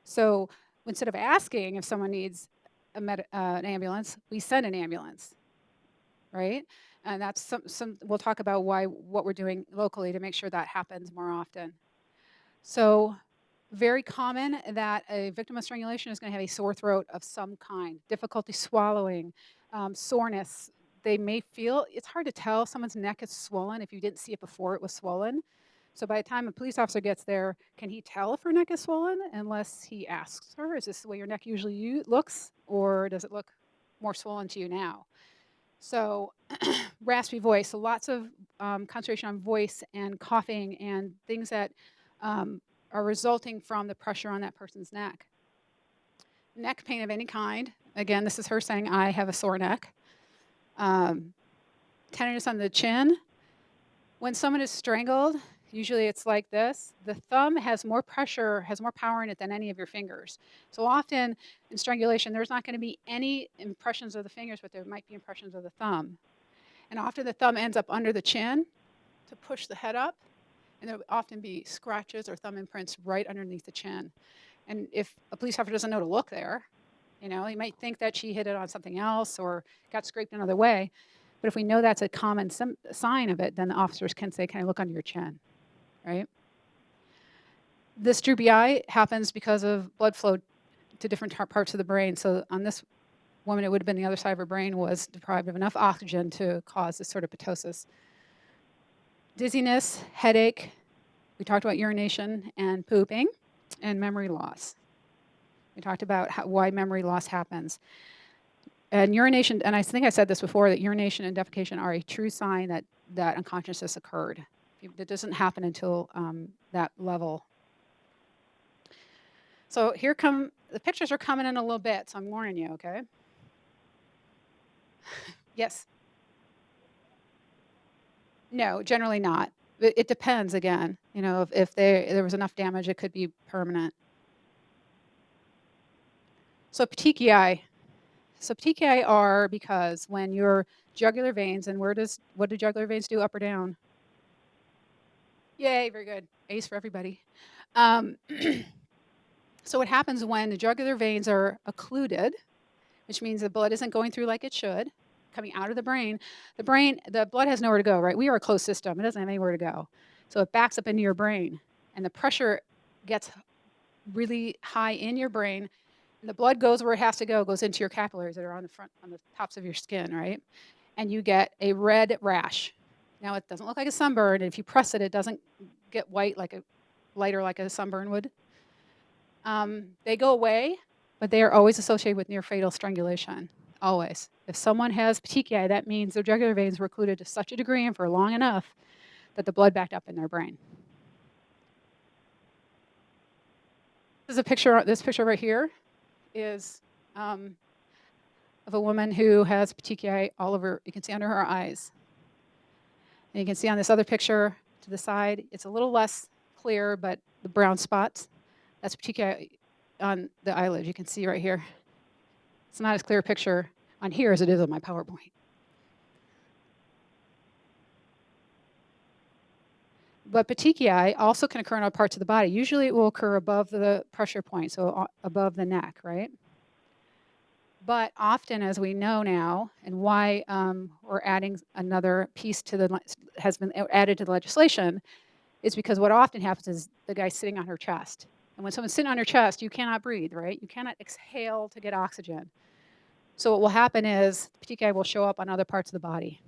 So instead of asking if someone needs an ambulance, we send an ambulance, right? And that's some we'll talk about what we're doing locally to make sure that happens more often. So very common that a victim of strangulation is going to have a sore throat of some kind, difficulty swallowing, soreness. They may feel, it's hard to tell if someone's neck is swollen if you didn't see it before it was swollen. So by the time a police officer gets there, can he tell if her neck is swollen unless he asks her, is this the way your neck usually looks, or does it look more swollen to you now? So raspy voice, so lots of concentration on voice and coughing and things that are resulting from the pressure on that person's neck. Neck pain of any kind. Again, this is her saying, I have a sore neck. Tenderness on the chin. When someone is strangled, usually it's like this. The thumb has more pressure, has more power in it than any of your fingers. So often in strangulation, there's not going to be any impressions of the fingers, but there might be impressions of the thumb. And often the thumb ends up under the chin to push the head up. And there will often be scratches or thumb imprints right underneath the chin. And if a police officer doesn't know to look there, he might think that she hit it on something else or got scraped another way. But if we know that's a common sign of it, then the officers can say, can I look under your chin, right? This droopy eye happens because of blood flow to different parts of the brain. So on this woman, it would have been the other side of her brain was deprived of enough oxygen to cause this sort of ptosis. Dizziness, headache, we talked about urination and pooping, and memory loss. We talked about why memory loss happens. And urination, and I think I said this before, that urination and defecation are a true sign that unconsciousness occurred. It doesn't happen until that level. So the pictures are coming in a little bit, so I'm warning you, okay? Yes? No, generally not. It depends again. If there was enough damage, it could be permanent. So petechiae. So petechiae are because when your jugular veins, and what do jugular veins do, up or down? Yay, very good. A's for everybody. So what happens when the jugular veins are occluded, which means the blood isn't going through like it should, coming out of the brain, the blood has nowhere to go, right? We are a closed system. It doesn't have anywhere to go. So it backs up into your brain, and the pressure gets really high in your brain, and the blood goes where it has to go, goes into your capillaries that are on the tops of your skin, right? And you get a red rash. Now, it doesn't look like a sunburn. If you press it, it doesn't get white lighter like a sunburn would. They go away, but they are always associated with near fatal strangulation. Always. If someone has petechiae, that means their jugular veins were occluded to such a degree and for long enough that the blood backed up in their brain. This picture right here is of a woman who has petechiae all over. You can see under her eyes. And you can see on this other picture to the side, it's a little less clear, but the brown spots, that's petechiae on the eyelid. You can see right here. It's not as clear a picture on here as it is on my PowerPoint. But petechiae also can occur in other parts of the body. Usually it will occur above the pressure point, so above the neck, right? But often, as we know now, and why we're adding another piece has been added to the legislation, is because what often happens is the guy's sitting on her chest. And when someone's sitting on her chest, you cannot breathe, right? You cannot exhale to get oxygen. So what will happen is petechiae will show up on other parts of the body,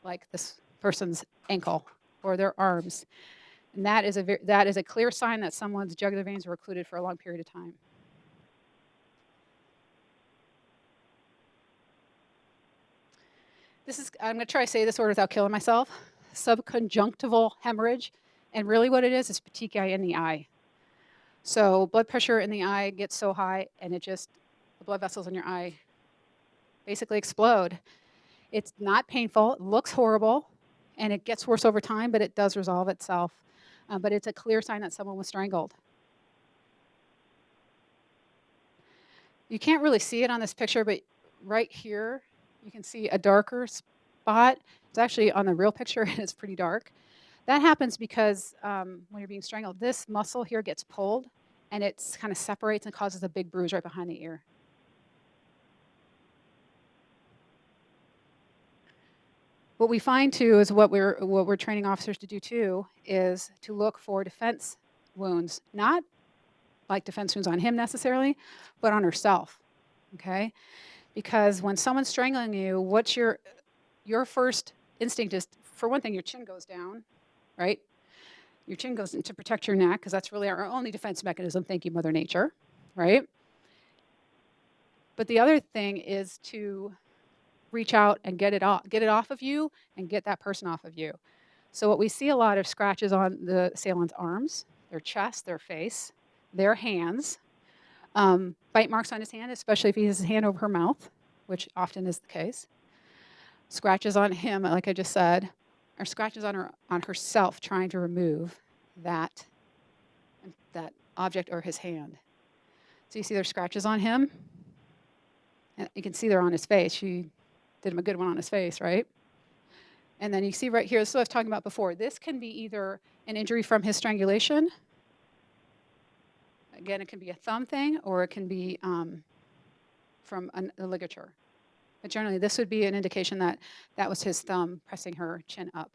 like this person's ankle or their arms. And that is a clear sign that someone's jugular veins were occluded for a long period of time. I'm going to try to say this word without killing myself. Subconjunctival hemorrhage. And really what it is petechiae in the eye. So blood pressure in the eye gets so high and the blood vessels in your eye basically explode. It's not painful, it looks horrible, and it gets worse over time, but it does resolve itself. But it's a clear sign that someone was strangled. You can't really see it on this picture, but right here, you can see a darker spot. It's actually on the real picture, and it's pretty dark. That happens because when you're being strangled, this muscle here gets pulled, and it kind of separates and causes a big bruise right behind the ear. What we find too is what we're training officers to do too is to look for defense wounds, not like defense wounds on him necessarily, but on herself. Okay, because when someone's strangling you, what's your first instinct is, for one thing, your chin goes down, right? Your chin goes in to protect your neck because that's really our only defense mechanism. Thank you, Mother Nature, right? But the other thing is to reach out and get it off of you and get that person off of you. So what we see a lot of scratches on the assailant's arms, their chest, their face, their hands, bite marks on his hand, especially if he has his hand over her mouth, which often is the case. Scratches on him, like I just said, or scratches on herself trying to remove that object or his hand. So you see there's scratches on him. And you can see they're on his face. She did him a good one on his face, right? And then you see right here, this is what I was talking about before. This can be either an injury from his strangulation. Again, it can be a thumb thing, or it can be from a ligature. But generally, this would be an indication that that was his thumb pressing her chin up.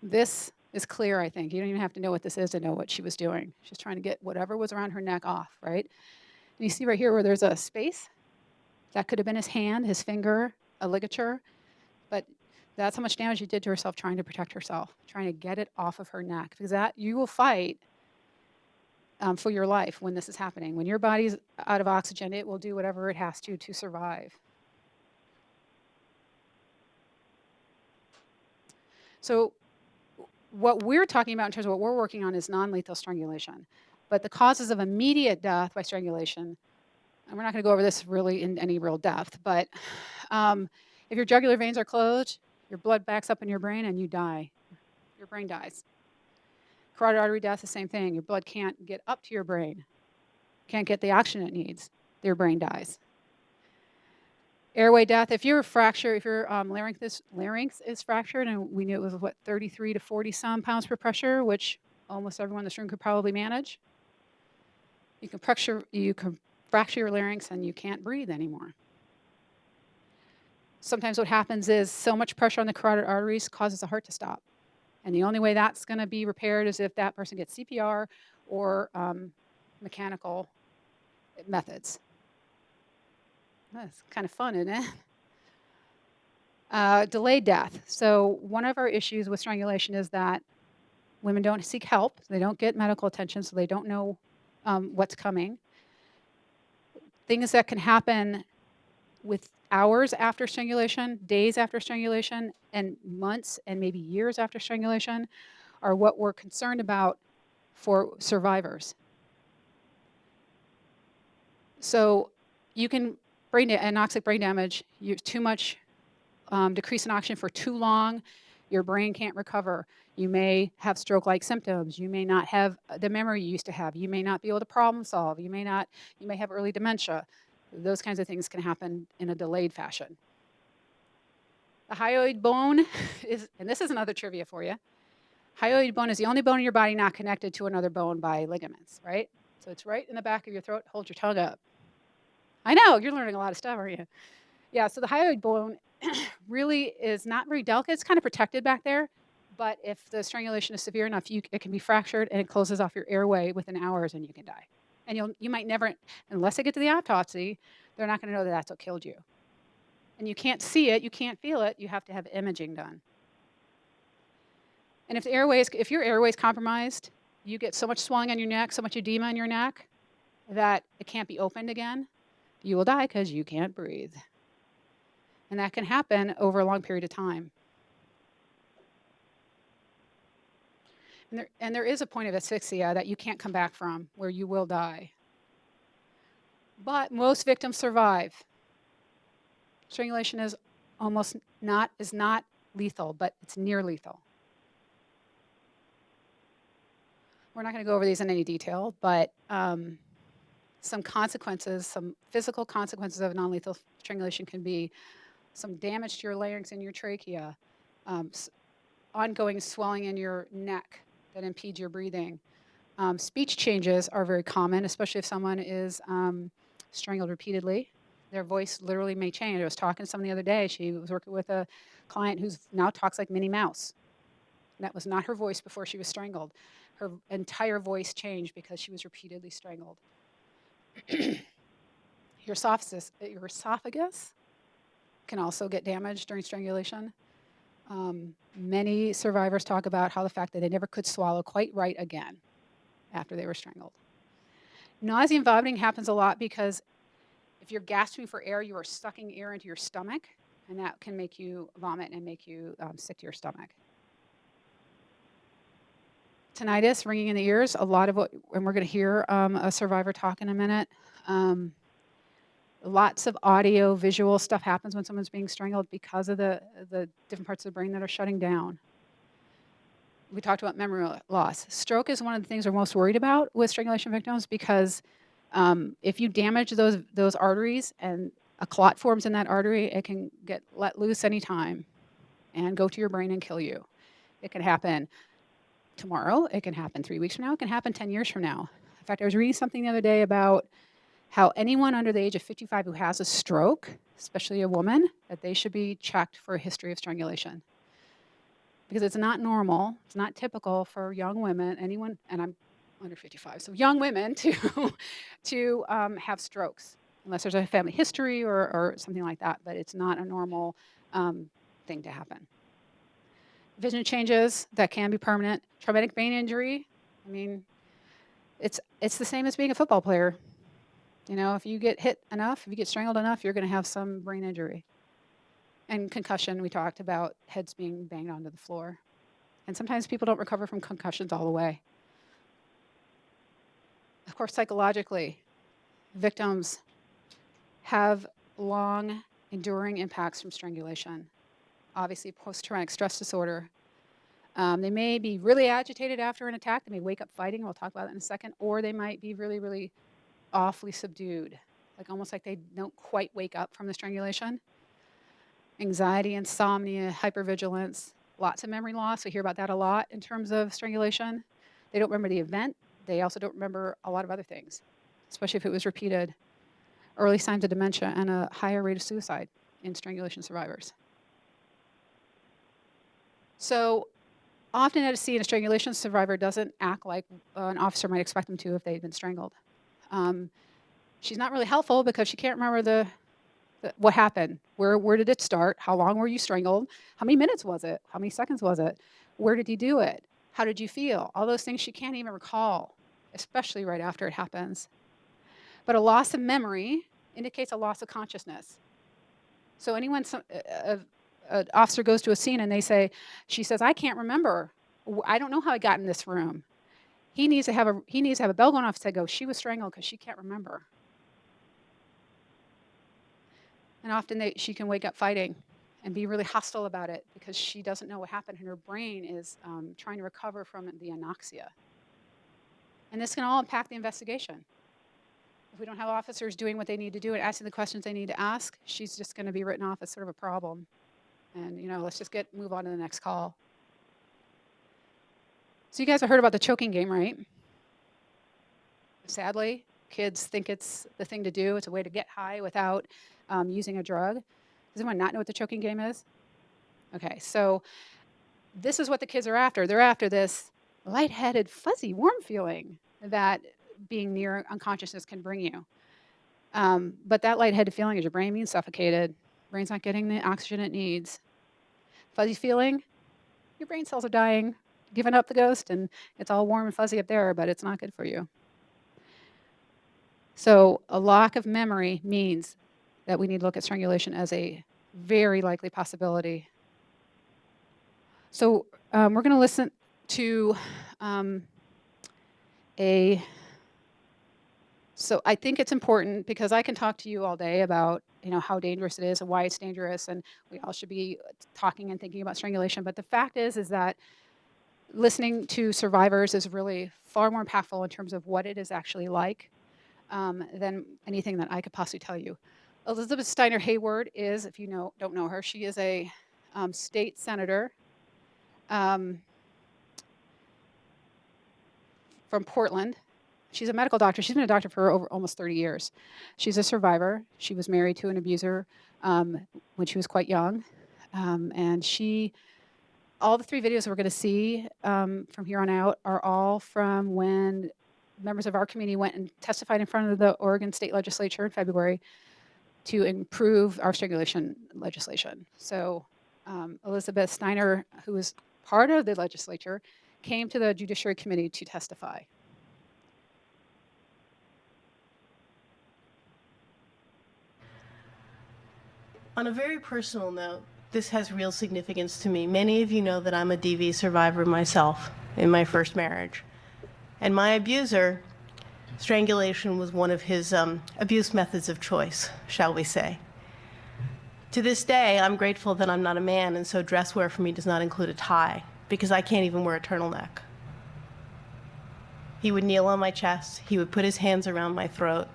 This is clear, I think. You don't even have to know what this is to know what she was doing. She's trying to get whatever was around her neck off, right? And you see right here where there's a space. That could have been his hand, his finger, a ligature. But that's how much damage she did to herself trying to protect herself, trying to get it off of her neck. Because that you will fight for your life when this is happening. When your body's out of oxygen, it will do whatever it has to survive. So what we're talking about in terms of what we're working on is non-lethal strangulation. But the causes of immediate death by strangulation, and we're not going to go over this really in any real depth, but if your jugular veins are closed, your blood backs up in your brain and you die. Your brain dies. Carotid artery death, the same thing. Your blood can't get up to your brain. Can't get the oxygen it needs. Your brain dies. Airway death, if your larynx is fractured, and we knew it was, 33 to 40 some pounds per pressure, which almost everyone in this room could probably manage. You can fracture your larynx and you can't breathe anymore. Sometimes what happens is so much pressure on the carotid arteries causes the heart to stop. And the only way that's going to be repaired is if that person gets CPR or mechanical methods. That's kind of fun, isn't it? Delayed death. So one of our issues with strangulation is that women don't seek help. They don't get medical attention, so they don't know what's coming. Things that can happen with hours after strangulation, days after strangulation, and months and maybe years after strangulation are what we're concerned about for survivors. So you can anoxic brain damage, too much decrease in oxygen for too long, your brain can't recover. You may have stroke-like symptoms. You may not have the memory you used to have. You may not be able to problem solve. You may have early dementia. Those kinds of things can happen in a delayed fashion. The hyoid bone is, and this is another trivia for you. Hyoid bone is the only bone in your body not connected to another bone by ligaments, right? So it's right in the back of your throat. Hold your tongue up. I know, you're learning a lot of stuff, aren't you? Yeah, so the hyoid bone really is not very delicate. It's kind of protected back there. But if the strangulation is severe enough, it can be fractured and it closes off your airway within hours and you can die. And you might never, unless they get to the autopsy, they're not going to know that that's what killed you. And you can't see it, you can't feel it, you have to have imaging done. And if your airway is compromised, you get so much swelling on your neck, so much edema in your neck, that it can't be opened again. You will die because you can't breathe. And that can happen over a long period of time. And there is a point of asphyxia that you can't come back from, where you will die. But most victims survive. Strangulation is not lethal, but it's near lethal. We're not going to go over these in any detail, but some consequences, some physical consequences of non-lethal strangulation can be some damage to your larynx and your trachea, ongoing swelling in your neck that impedes your breathing. Speech changes are very common, especially if someone is strangled repeatedly. Their voice literally may change. I was talking to someone the other day. She was working with a client who now talks like Minnie Mouse. And that was not her voice before she was strangled. Her entire voice changed because she was repeatedly strangled. Your esophagus can also get damaged during strangulation. Many survivors talk about how the fact that they never could swallow quite right again after they were strangled. Nausea and vomiting happens a lot because if you're gasping for air, you are sucking air into your stomach, and that can make you vomit and make you sick to your stomach. Tinnitus, ringing in the ears, a lot of what, and we're going to hear a survivor talk in a minute. Lots of audio, visual stuff happens when someone's being strangled because of the different parts of the brain that are shutting down. We talked about memory loss. Stroke is one of the things we're most worried about with strangulation victims because if you damage those arteries and a clot forms in that artery, it can get let loose anytime and go to your brain and kill you. It can happen tomorrow. It can happen 3 weeks from now. It can happen 10 years from now. In fact, I was reading something the other day about how anyone under the age of 55 who has a stroke, especially a woman, that they should be checked for a history of strangulation. Because it's not normal, it's not typical for young women, anyone, and I'm under 55, so young women to have strokes, unless there's a family history or something like that, but it's not a normal thing to happen. Vision changes that can be permanent. Traumatic brain injury, I mean, it's the same as being a football player. You know, if you get hit enough, if you get strangled enough, you're going to have some brain injury. And concussion, we talked about heads being banged onto the floor. And sometimes people don't recover from concussions all the way. Of course, psychologically, victims have long, enduring impacts from strangulation. Obviously, post-traumatic stress disorder. They may be really agitated after an attack. They may wake up fighting. We'll talk about that in a second. Or they might be really, really awfully subdued, like almost like they don't quite wake up from the strangulation. Anxiety, insomnia, hypervigilance, lots of memory loss. We hear about that a lot in terms of strangulation. They don't remember the event. They also don't remember a lot of other things, especially if it was repeated. Early signs of dementia and a higher rate of suicide in strangulation survivors. So often at a scene, a strangulation survivor doesn't act like an officer might expect them to if they'd been strangled. She's not really helpful because she can't remember what happened. Where did it start? How long were you strangled? How many minutes was it? How many seconds was it? Where did he do it? How did you feel? All those things she can't even recall, especially right after it happens. But a loss of memory indicates a loss of consciousness. So an officer goes to a scene and she says, I can't remember. I don't know how I got in this room. He needs to have a bell going off to go, she was strangled because she can't remember. And often she can wake up fighting and be really hostile about it because she doesn't know what happened and her brain is trying to recover from the anoxia. And this can all impact the investigation. If we don't have officers doing what they need to do and asking the questions they need to ask, she's just going to be written off as sort of a problem. And, let's just move on to the next call. So you guys have heard about the choking game, right? Sadly, kids think it's the thing to do. It's a way to get high without using a drug. Does anyone not know what the choking game is? Okay, so this is what the kids are after. They're after this lightheaded, fuzzy, warm feeling that being near unconsciousness can bring you. But that lightheaded feeling is your brain being suffocated. Brain's not getting the oxygen it needs. Fuzzy feeling, your brain cells are dying, giving up the ghost, and it's all warm and fuzzy up there, but it's not good for you. So a lack of memory means that we need to look at strangulation as a very likely possibility. So we're going to listen to so I think it's important because I can talk to you all day about, how dangerous it is and why it's dangerous, and we all should be talking and thinking about strangulation. But the fact is that listening to survivors is really far more impactful in terms of what it is actually like than anything that I could possibly tell you. Elizabeth Steiner Hayward is, if you don't know her, she is a state senator from Portland. She's a medical doctor. She's been a doctor for over almost 30 years. She's a survivor. She was married to an abuser when she was quite young. And all the 3 videos we're going to see from here on out are all from when members of our community went and testified in front of the Oregon State Legislature in February to improve our strangulation legislation. So Elizabeth Steiner, who was part of the legislature, came to the Judiciary Committee to testify. On a very personal note, this has real significance to me. Many of you know that I'm a DV survivor myself in my first marriage. And my abuser, strangulation was one of his abuse methods of choice, shall we say. To this day, I'm grateful that I'm not a man, and so dress wear for me does not include a tie, because I can't even wear a turtleneck. He would kneel on my chest. He would put his hands around my throat.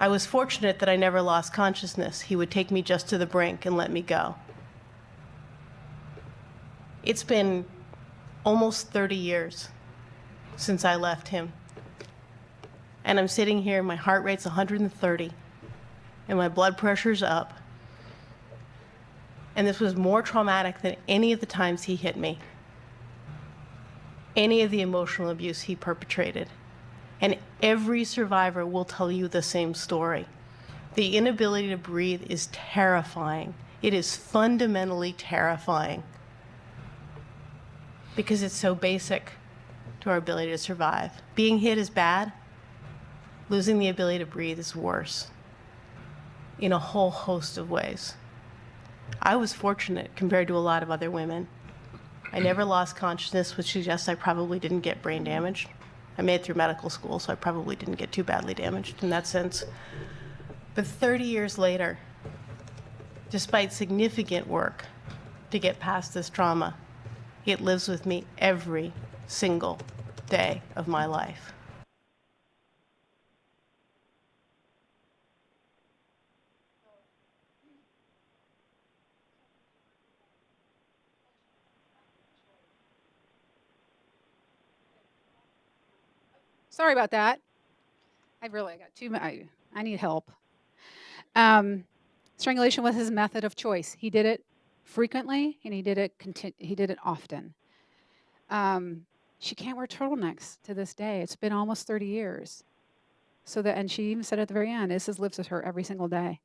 I was fortunate that I never lost consciousness. He would take me just to the brink and let me go. It's been almost 30 years since I left him. And I'm sitting here, my heart rate's 130, and my blood pressure's up. And this was more traumatic than any of the times he hit me, any of the emotional abuse he perpetrated. And every survivor will tell you the same story. The inability to breathe is terrifying. It is fundamentally terrifying because it's so basic to our ability to survive. Being hit is bad. Losing the ability to breathe is worse in a whole host of ways. I was fortunate compared to a lot of other women. I never lost consciousness, which suggests I probably didn't get brain damage. I made it through medical school, so I probably didn't get too badly damaged in that sense. But 30 years later, despite significant work to get past this trauma, it lives with me every single day of my life. Sorry about that. I really got I need help. Strangulation was his method of choice. He did it frequently, and he did it often. She can't wear turtlenecks to this day. It's been almost 30 years. And she even said at the very end, this lives with her every single day.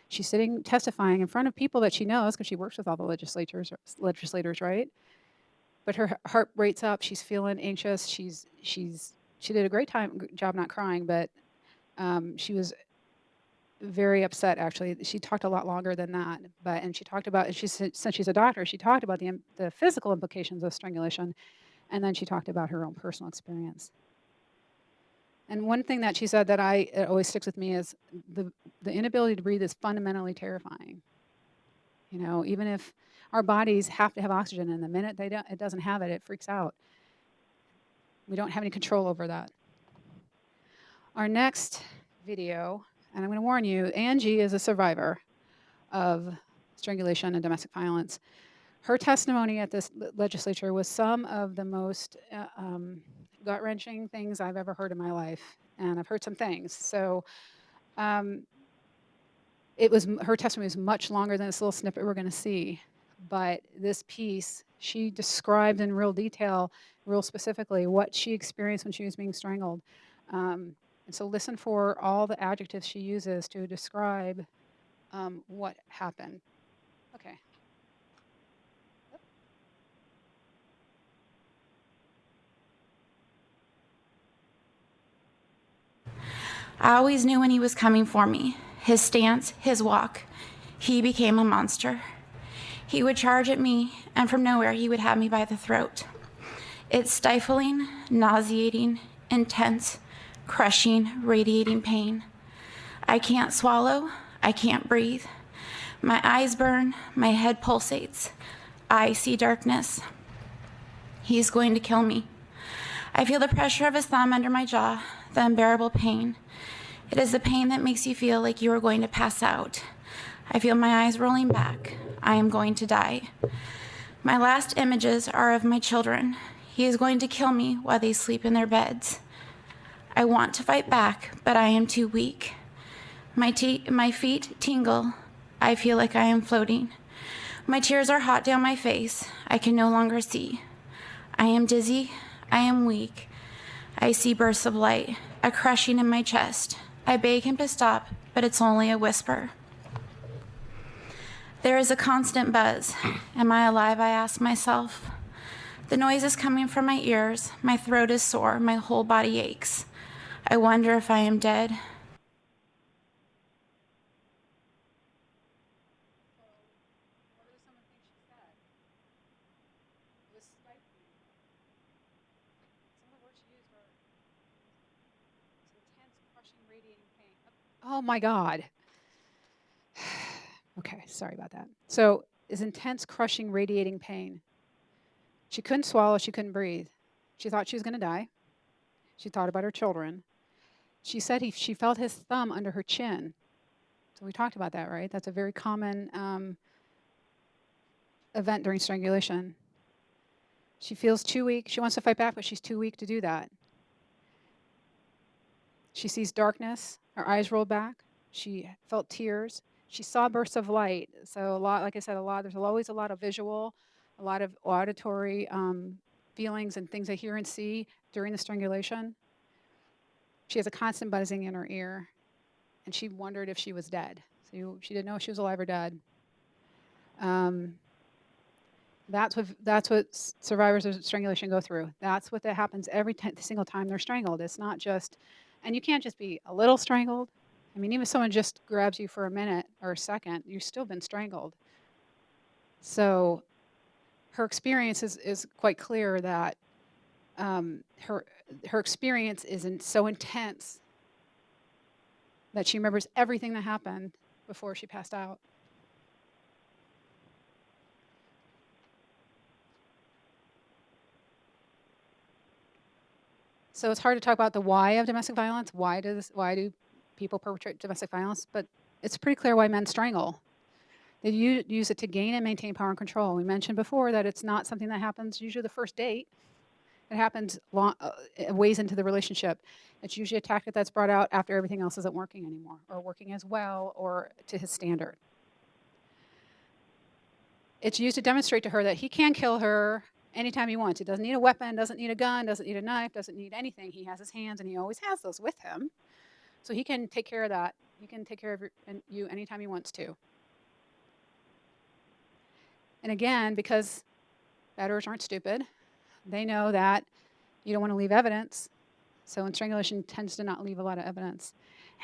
She's sitting testifying in front of people that she knows because she works with all the legislators, right? But her heart rate's up. She's feeling anxious. She did a great job not crying, but she was very upset, actually. She talked a lot longer than that. And she talked about, since she's a doctor, she talked about the physical implications of strangulation, and then she talked about her own personal experience. And one thing that she said that it always sticks with me is the inability to breathe is fundamentally terrifying. Even if our bodies have to have oxygen, and the minute it doesn't have it, it freaks out. We don't have any control over that. Our next video, and I'm going to warn you, Angie is a survivor of strangulation and domestic violence. Her testimony at this legislature was some of the most gut-wrenching things I've ever heard in my life, and I've heard some things. So her testimony was much longer than this little snippet we're going to see. But this piece, she described in real detail, real specifically, what she experienced when she was being strangled. And so listen for all the adjectives she uses to describe what happened. Okay. I always knew when he was coming for me. His stance, his walk. He became a monster. He would charge at me, and from nowhere he would have me by the throat. It's stifling, nauseating, intense, crushing, radiating pain. I can't swallow. I can't breathe. My eyes burn. My head pulsates. I see darkness. He's going to kill me. I feel the pressure of his thumb under my jaw, the unbearable pain. It is the pain that makes you feel like you are going to pass out. I feel my eyes rolling back. I am going to die. My last images are of my children. He is going to kill me while they sleep in their beds. I want to fight back, but I am too weak. My feet tingle. I feel like I am floating. My tears are hot down my face. I can no longer see. I am dizzy. I am weak. I see bursts of light, a crushing in my chest. I beg him to stop, but it's only a whisper. There is a constant buzz. Am I alive, I ask myself. The noise is coming from my ears. My throat is sore. My whole body aches. I wonder if I am dead. Oh my God. Okay, sorry about that. So, is intense, crushing, radiating pain. She couldn't swallow, she couldn't breathe. She thought she was going to die. She thought about her children. She said she felt his thumb under her chin. So, we talked about that, right? That's a very common event during strangulation. She feels too weak. She wants to fight back, but she's too weak to do that. She sees darkness. Her eyes rolled back. She felt tears. She saw bursts of light. So a lot, like I said, there's always a lot of visual, a lot of auditory feelings and things I hear and see during the strangulation. She has a constant buzzing in her ear, and she wondered if she was dead. So she didn't know if she was alive or dead. That's what survivors of strangulation go through. That's what that happens every single time they're strangled. It's not just, and you can't just be a little strangled. I mean, even if someone just grabs you for a minute or a second, you've still been strangled. So her experience is quite clear that her experience isn't so intense that she remembers everything that happened before she passed out. So it's hard to talk about the why of domestic violence. Why do people perpetrate domestic violence? But it's pretty clear why men strangle. They use it to gain and maintain power and control. We mentioned before that it's not something that happens usually the first date. It happens ways into the relationship. It's usually a tactic that's brought out after everything else isn't working anymore, or working as well, or to his standard. It's used to demonstrate to her that he can kill her anytime he wants. He doesn't need a weapon, doesn't need a gun, doesn't need a knife, doesn't need anything. He has his hands, and he always has those with him. So he can take care of that. He can take care of you anytime he wants to. And again, because batterers aren't stupid, they know that you don't want to leave evidence. So strangulation tends to not leave a lot of evidence.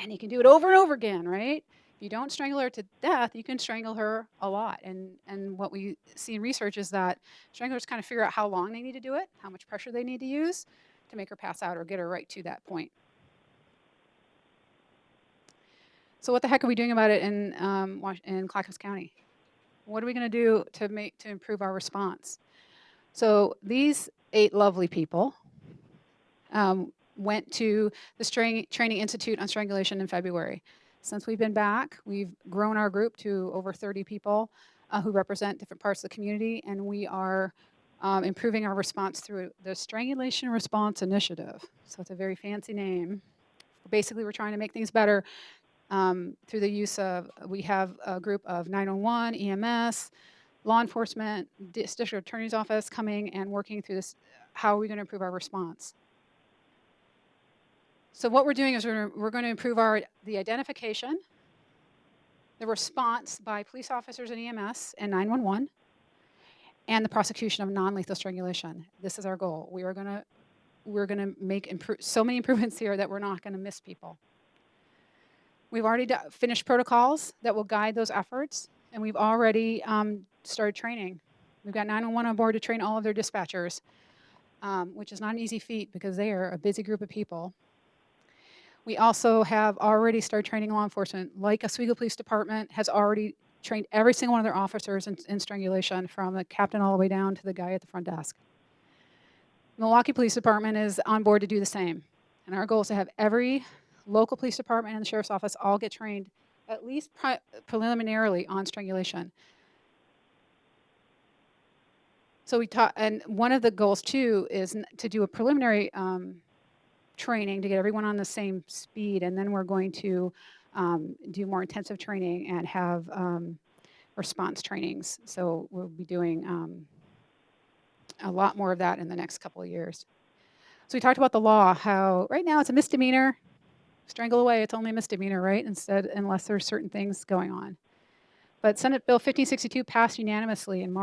And you can do it over and over again, right? If you don't strangle her to death, you can strangle her a lot. And what we see in research is that stranglers kind of figure out how long they need to do it, how much pressure they need to use to make her pass out or get her right to that point. So what the heck are we doing about it in Clackamas County? What are we going to do to improve our response? So these 8 lovely people went to the Training Institute on Strangulation in February. Since we've been back, we've grown our group to over 30 people who represent different parts of the community, and we are improving our response through the Strangulation Response Initiative. So it's a very fancy name. Basically, we're trying to make things better through the use of, we have a group of 911, EMS, law enforcement, district attorney's office coming and working through this. How are we going to improve our response? So what we're doing is we're going to improve the identification, the response by police officers and EMS and 911, and the prosecution of non-lethal strangulation. This is our goal. We're going to make so many improvements here that we're not going to miss people. We've already finished protocols that will guide those efforts, and we've already started training. We've got 911 on board to train all of their dispatchers, which is not an easy feat because they are a busy group of people. We also have already started training law enforcement, like Oswego Police Department has already trained every single one of their officers in strangulation, from the captain all the way down to the guy at the front desk. Milwaukee Police Department is on board to do the same. And our goal is to have every local police department and the sheriff's office all get trained at least preliminarily on strangulation. So we taught, and one of the goals too is to do a preliminary training to get everyone on the same speed, and then we're going to do more intensive training and have response trainings. So we'll be doing a lot more of that in the next couple of years. So we talked about the law, how right now it's a misdemeanor. Strangle away, it's only a misdemeanor, right? Unless there's certain things going on. But Senate Bill 1562 passed unanimously in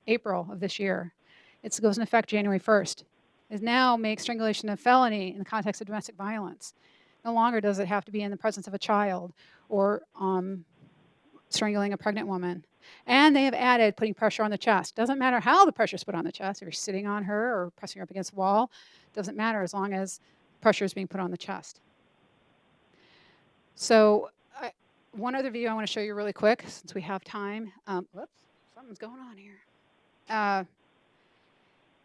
April of this year. It goes into effect January 1st. It now makes strangulation a felony in the context of domestic violence. No longer does it have to be in the presence of a child or strangling a pregnant woman. And they have added putting pressure on the chest. Doesn't matter how the pressure is put on the chest. If you're sitting on her or pressing her up against the wall, doesn't matter as long as pressure is being put on the chest. So one other video I want to show you really quick, since we have time. Whoops, something's going on here.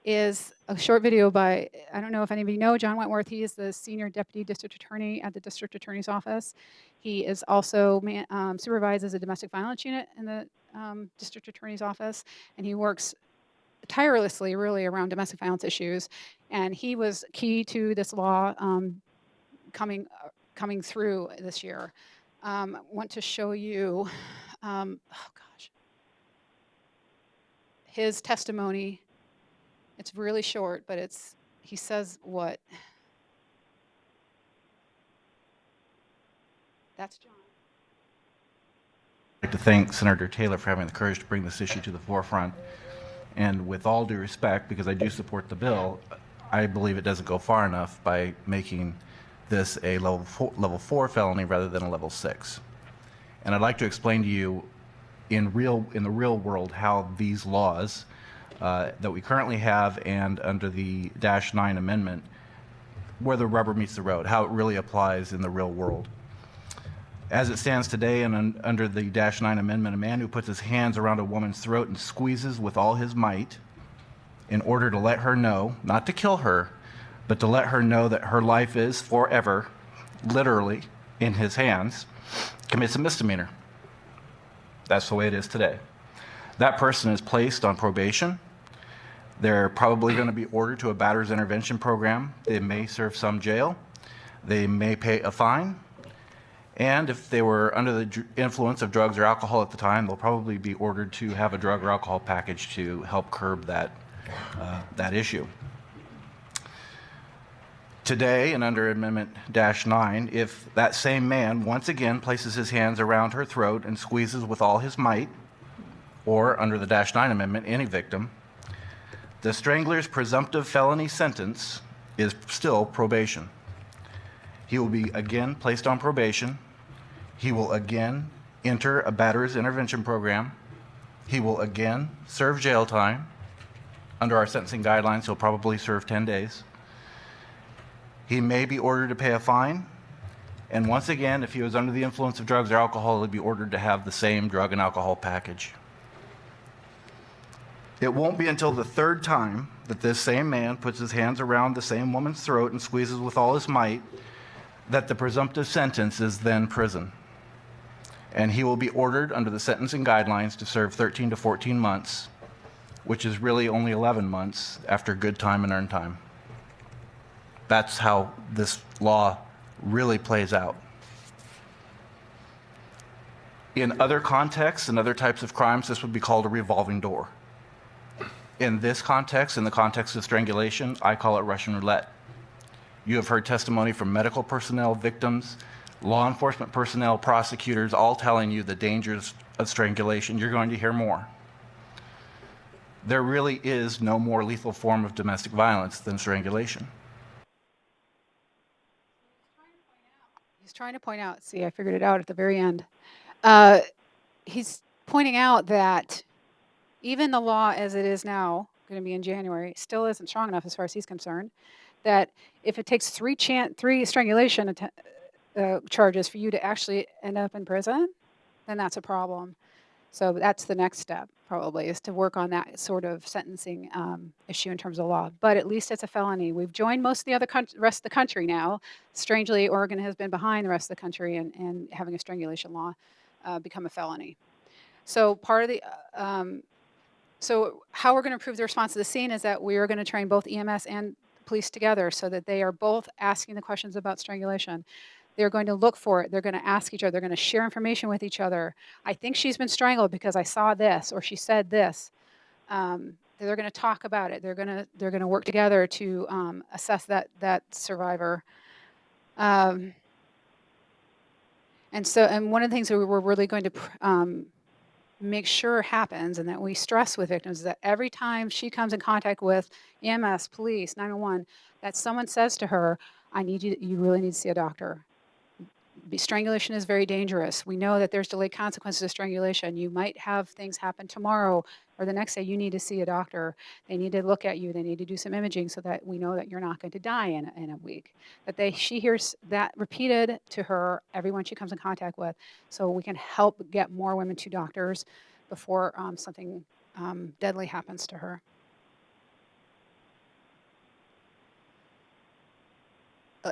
Is a short video by, I don't know if any of you know, John Wentworth. He is the Senior Deputy District Attorney at the District Attorney's Office. He is also supervises a domestic violence unit in the District Attorney's Office, and he works tirelessly really around domestic violence issues. And he was key to this law coming through this year. Want to show you, his testimony. It's really short, but he says what? That's John. I'd like to thank Senator Taylor for having the courage to bring this issue to the forefront. And with all due respect, because I do support the bill, I believe it doesn't go far enough by making this a level 4 felony rather than a level 6. And I'd like to explain to you in the real world how these laws that we currently have and under the -9 amendment, where the rubber meets the road, how it really applies in the real world. As it stands today and under the -9 amendment, a man who puts his hands around a woman's throat and squeezes with all his might in order to let her know, not to kill her, but to let her know that her life is forever, literally, in his hands, commits a misdemeanor. That's the way it is today. That person is placed on probation. They're probably going to be ordered to a batter's intervention program. They may serve some jail. They may pay a fine. And if they were under the influence of drugs or alcohol at the time, they'll probably be ordered to have a drug or alcohol package to help curb that issue. Today, and under Amendment -9, if that same man once again places his hands around her throat and squeezes with all his might, or under the -9 amendment, any victim, the strangler's presumptive felony sentence is still probation. He will be again placed on probation. He will again enter a batterer's intervention program. He will again serve jail time. Under our sentencing guidelines, he'll probably serve 10 days. He may be ordered to pay a fine. And once again, if he was under the influence of drugs or alcohol, he'd be ordered to have the same drug and alcohol package. It won't be until the third time that this same man puts his hands around the same woman's throat and squeezes with all his might that the presumptive sentence is then prison. And he will be ordered under the sentencing guidelines to serve 13 to 14 months, which is really only 11 months after good time and earned time. That's how this law really plays out. In other contexts and other types of crimes, this would be called a revolving door. In this context, in the context of strangulation, I call it Russian roulette. You have heard testimony from medical personnel, victims, law enforcement personnel, prosecutors, all telling you the dangers of strangulation. You're going to hear more. There really is no more lethal form of domestic violence than strangulation. He's trying to point out, see, I figured it out at the very end. He's pointing out that even the law as it is now, going to be in January, still isn't strong enough as far as he's concerned, that if it takes three strangulation charges for you to actually end up in prison, then that's a problem. So that's the next step, probably, is to work on that sort of sentencing issue in terms of law. But at least it's a felony. We've joined most of the other rest of the country now. Strangely, Oregon has been behind the rest of the country and having a strangulation law become a felony. So part of the so how we're going to improve the response to the scene is that we are going to train both EMS and police together so that they are both asking the questions about strangulation. They're going to look for it. They're going to ask each other. They're going to share information with each other. I think she's been strangled because I saw this or she said this. They're going to talk about it. They're going to work together to assess that survivor. And one of the things that we're really going to make sure happens and that we stress with victims is that every time she comes in contact with EMS, police, 911, that someone says to her, you really need to see a doctor. Strangulation is very dangerous. We know that there's delayed consequences of strangulation. You might have things happen tomorrow or the next day. You need to see a doctor. They need to look at you. They need to do some imaging so that we know that you're not going to die in a week. She hears that repeated to her everyone she comes in contact with, so we can help get more women to doctors before something deadly happens to her.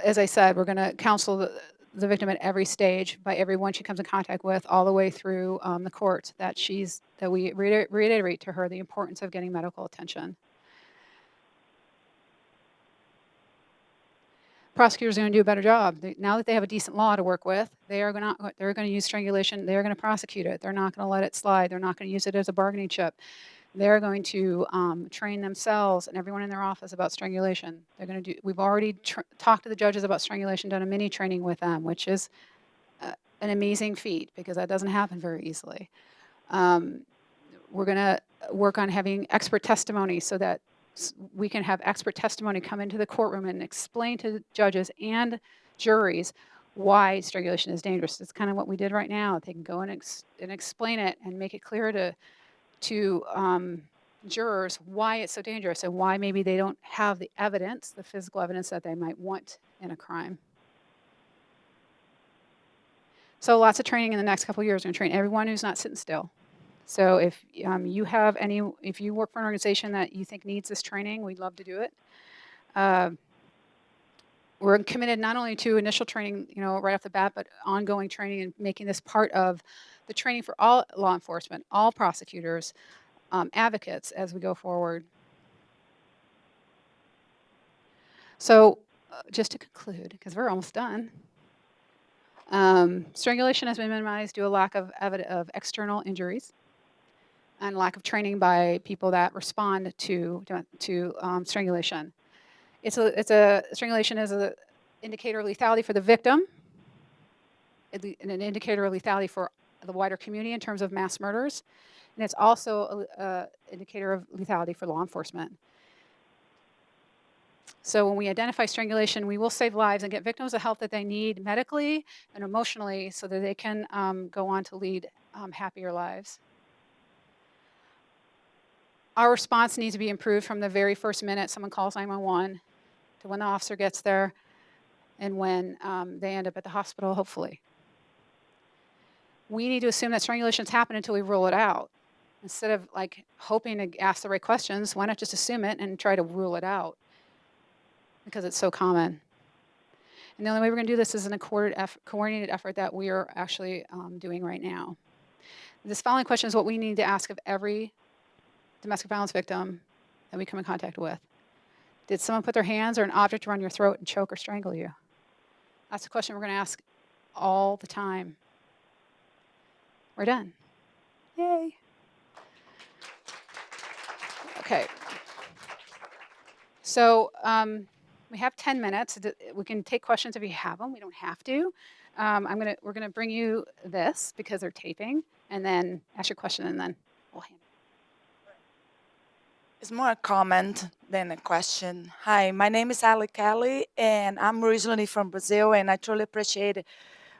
As I said, we're going to counsel the victim at every stage by everyone she comes in contact with, all the way through the court, that we reiterate to her the importance of getting medical attention. Prosecutors are going to do a better job. Now that they have a decent law to work with, they're going to use strangulation. They're going to prosecute it. They're not going to let it slide. They're not going to use it as a bargaining chip. They're going to train themselves and everyone in their office about strangulation. We've already talked to the judges about strangulation, done a mini training with them, which is an amazing feat because that doesn't happen very easily. We're going to work on having expert testimony so that we can have expert testimony come into the courtroom and explain to judges and juries why strangulation is dangerous. It's kind of what we did right now. They can go and explain it and make it clear to jurors why it's so dangerous and why maybe they don't have the evidence, the physical evidence that they might want in a crime. So lots of training in the next couple of years. We're going to train everyone who's not sitting still. So if if you work for an organization that you think needs this training, we'd love to do it. We're committed not only to initial training, right off the bat, but ongoing training and making this part of the training for all law enforcement, all prosecutors, advocates as we go forward. So just to conclude, because we're almost done, strangulation has been minimized due to a lack of external injuries and lack of training by people that respond to strangulation. Strangulation is an indicator of lethality for the victim, an indicator of lethality for the wider community in terms of mass murders, and it's also an indicator of lethality for law enforcement. So when we identify strangulation, we will save lives and get victims the help that they need medically and emotionally so that they can go on to lead happier lives. Our response needs to be improved from the very first minute someone calls 911 to when the officer gets there and when they end up at the hospital, hopefully. We need to assume that strangulation's happened until we rule it out. Instead of hoping to ask the right questions, why not just assume it and try to rule it out? Because it's so common. And the only way we're going to do this is in a coordinated effort that we are actually doing right now. This following question is what we need to ask of every domestic violence victim that we come in contact with. Did someone put their hands or an object around your throat and choke or strangle you? That's the question we're going to ask all the time. We're done. Yay. Okay. So we have 10 minutes. We can take questions if you have them. We don't have to. We're gonna bring you this because they're taping, and then ask your question, and then we'll hand it. It's more a comment than a question. Hi, my name is Ali Kelly, and I'm originally from Brazil, and I truly appreciate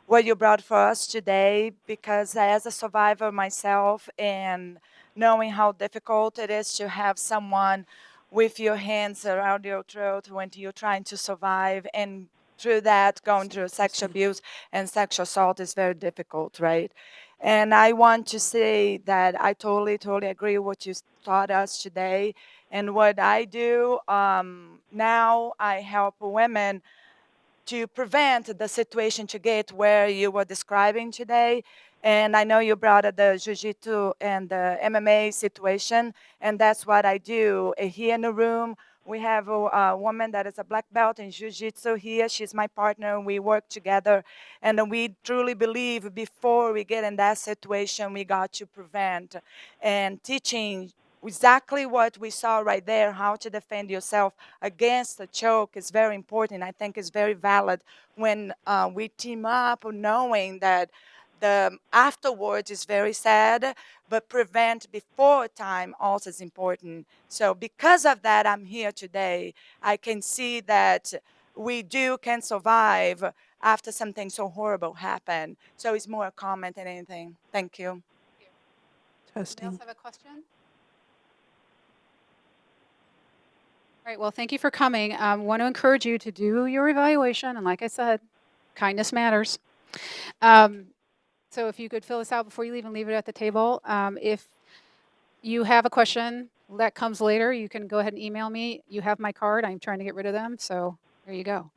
what you brought for us today because as a survivor myself and knowing how difficult it is to have someone with your hands around your throat when you're trying to survive and through that going through sexual abuse and sexual assault is very difficult, right? And I want to say that I totally agree with what you taught us today. And what I do now, I help women to prevent the situation to get where you were describing today. And I know you brought up the jiu-jitsu and the MMA situation, and that's what I do. Here in the room, we have a woman that is a black belt in jiu-jitsu here. She's my partner. We work together, and we truly believe before we get in that situation, we got to prevent. And teaching exactly what we saw right there, how to defend yourself against a choke is very important. I think it's very valid when we team up knowing that the afterwards is very sad, but prevent before time also is important. So because of that, I'm here today. I can see that we can survive after something so horrible happened. So it's more a comment than anything. Thank you. Anybody else have a question? All right, well, thank you for coming. I want to encourage you to do your evaluation. And like I said, kindness matters. So if you could fill this out before you leave and leave it at the table. If you have a question that comes later, you can go ahead and email me. You have my card. I'm trying to get rid of them. So there you go.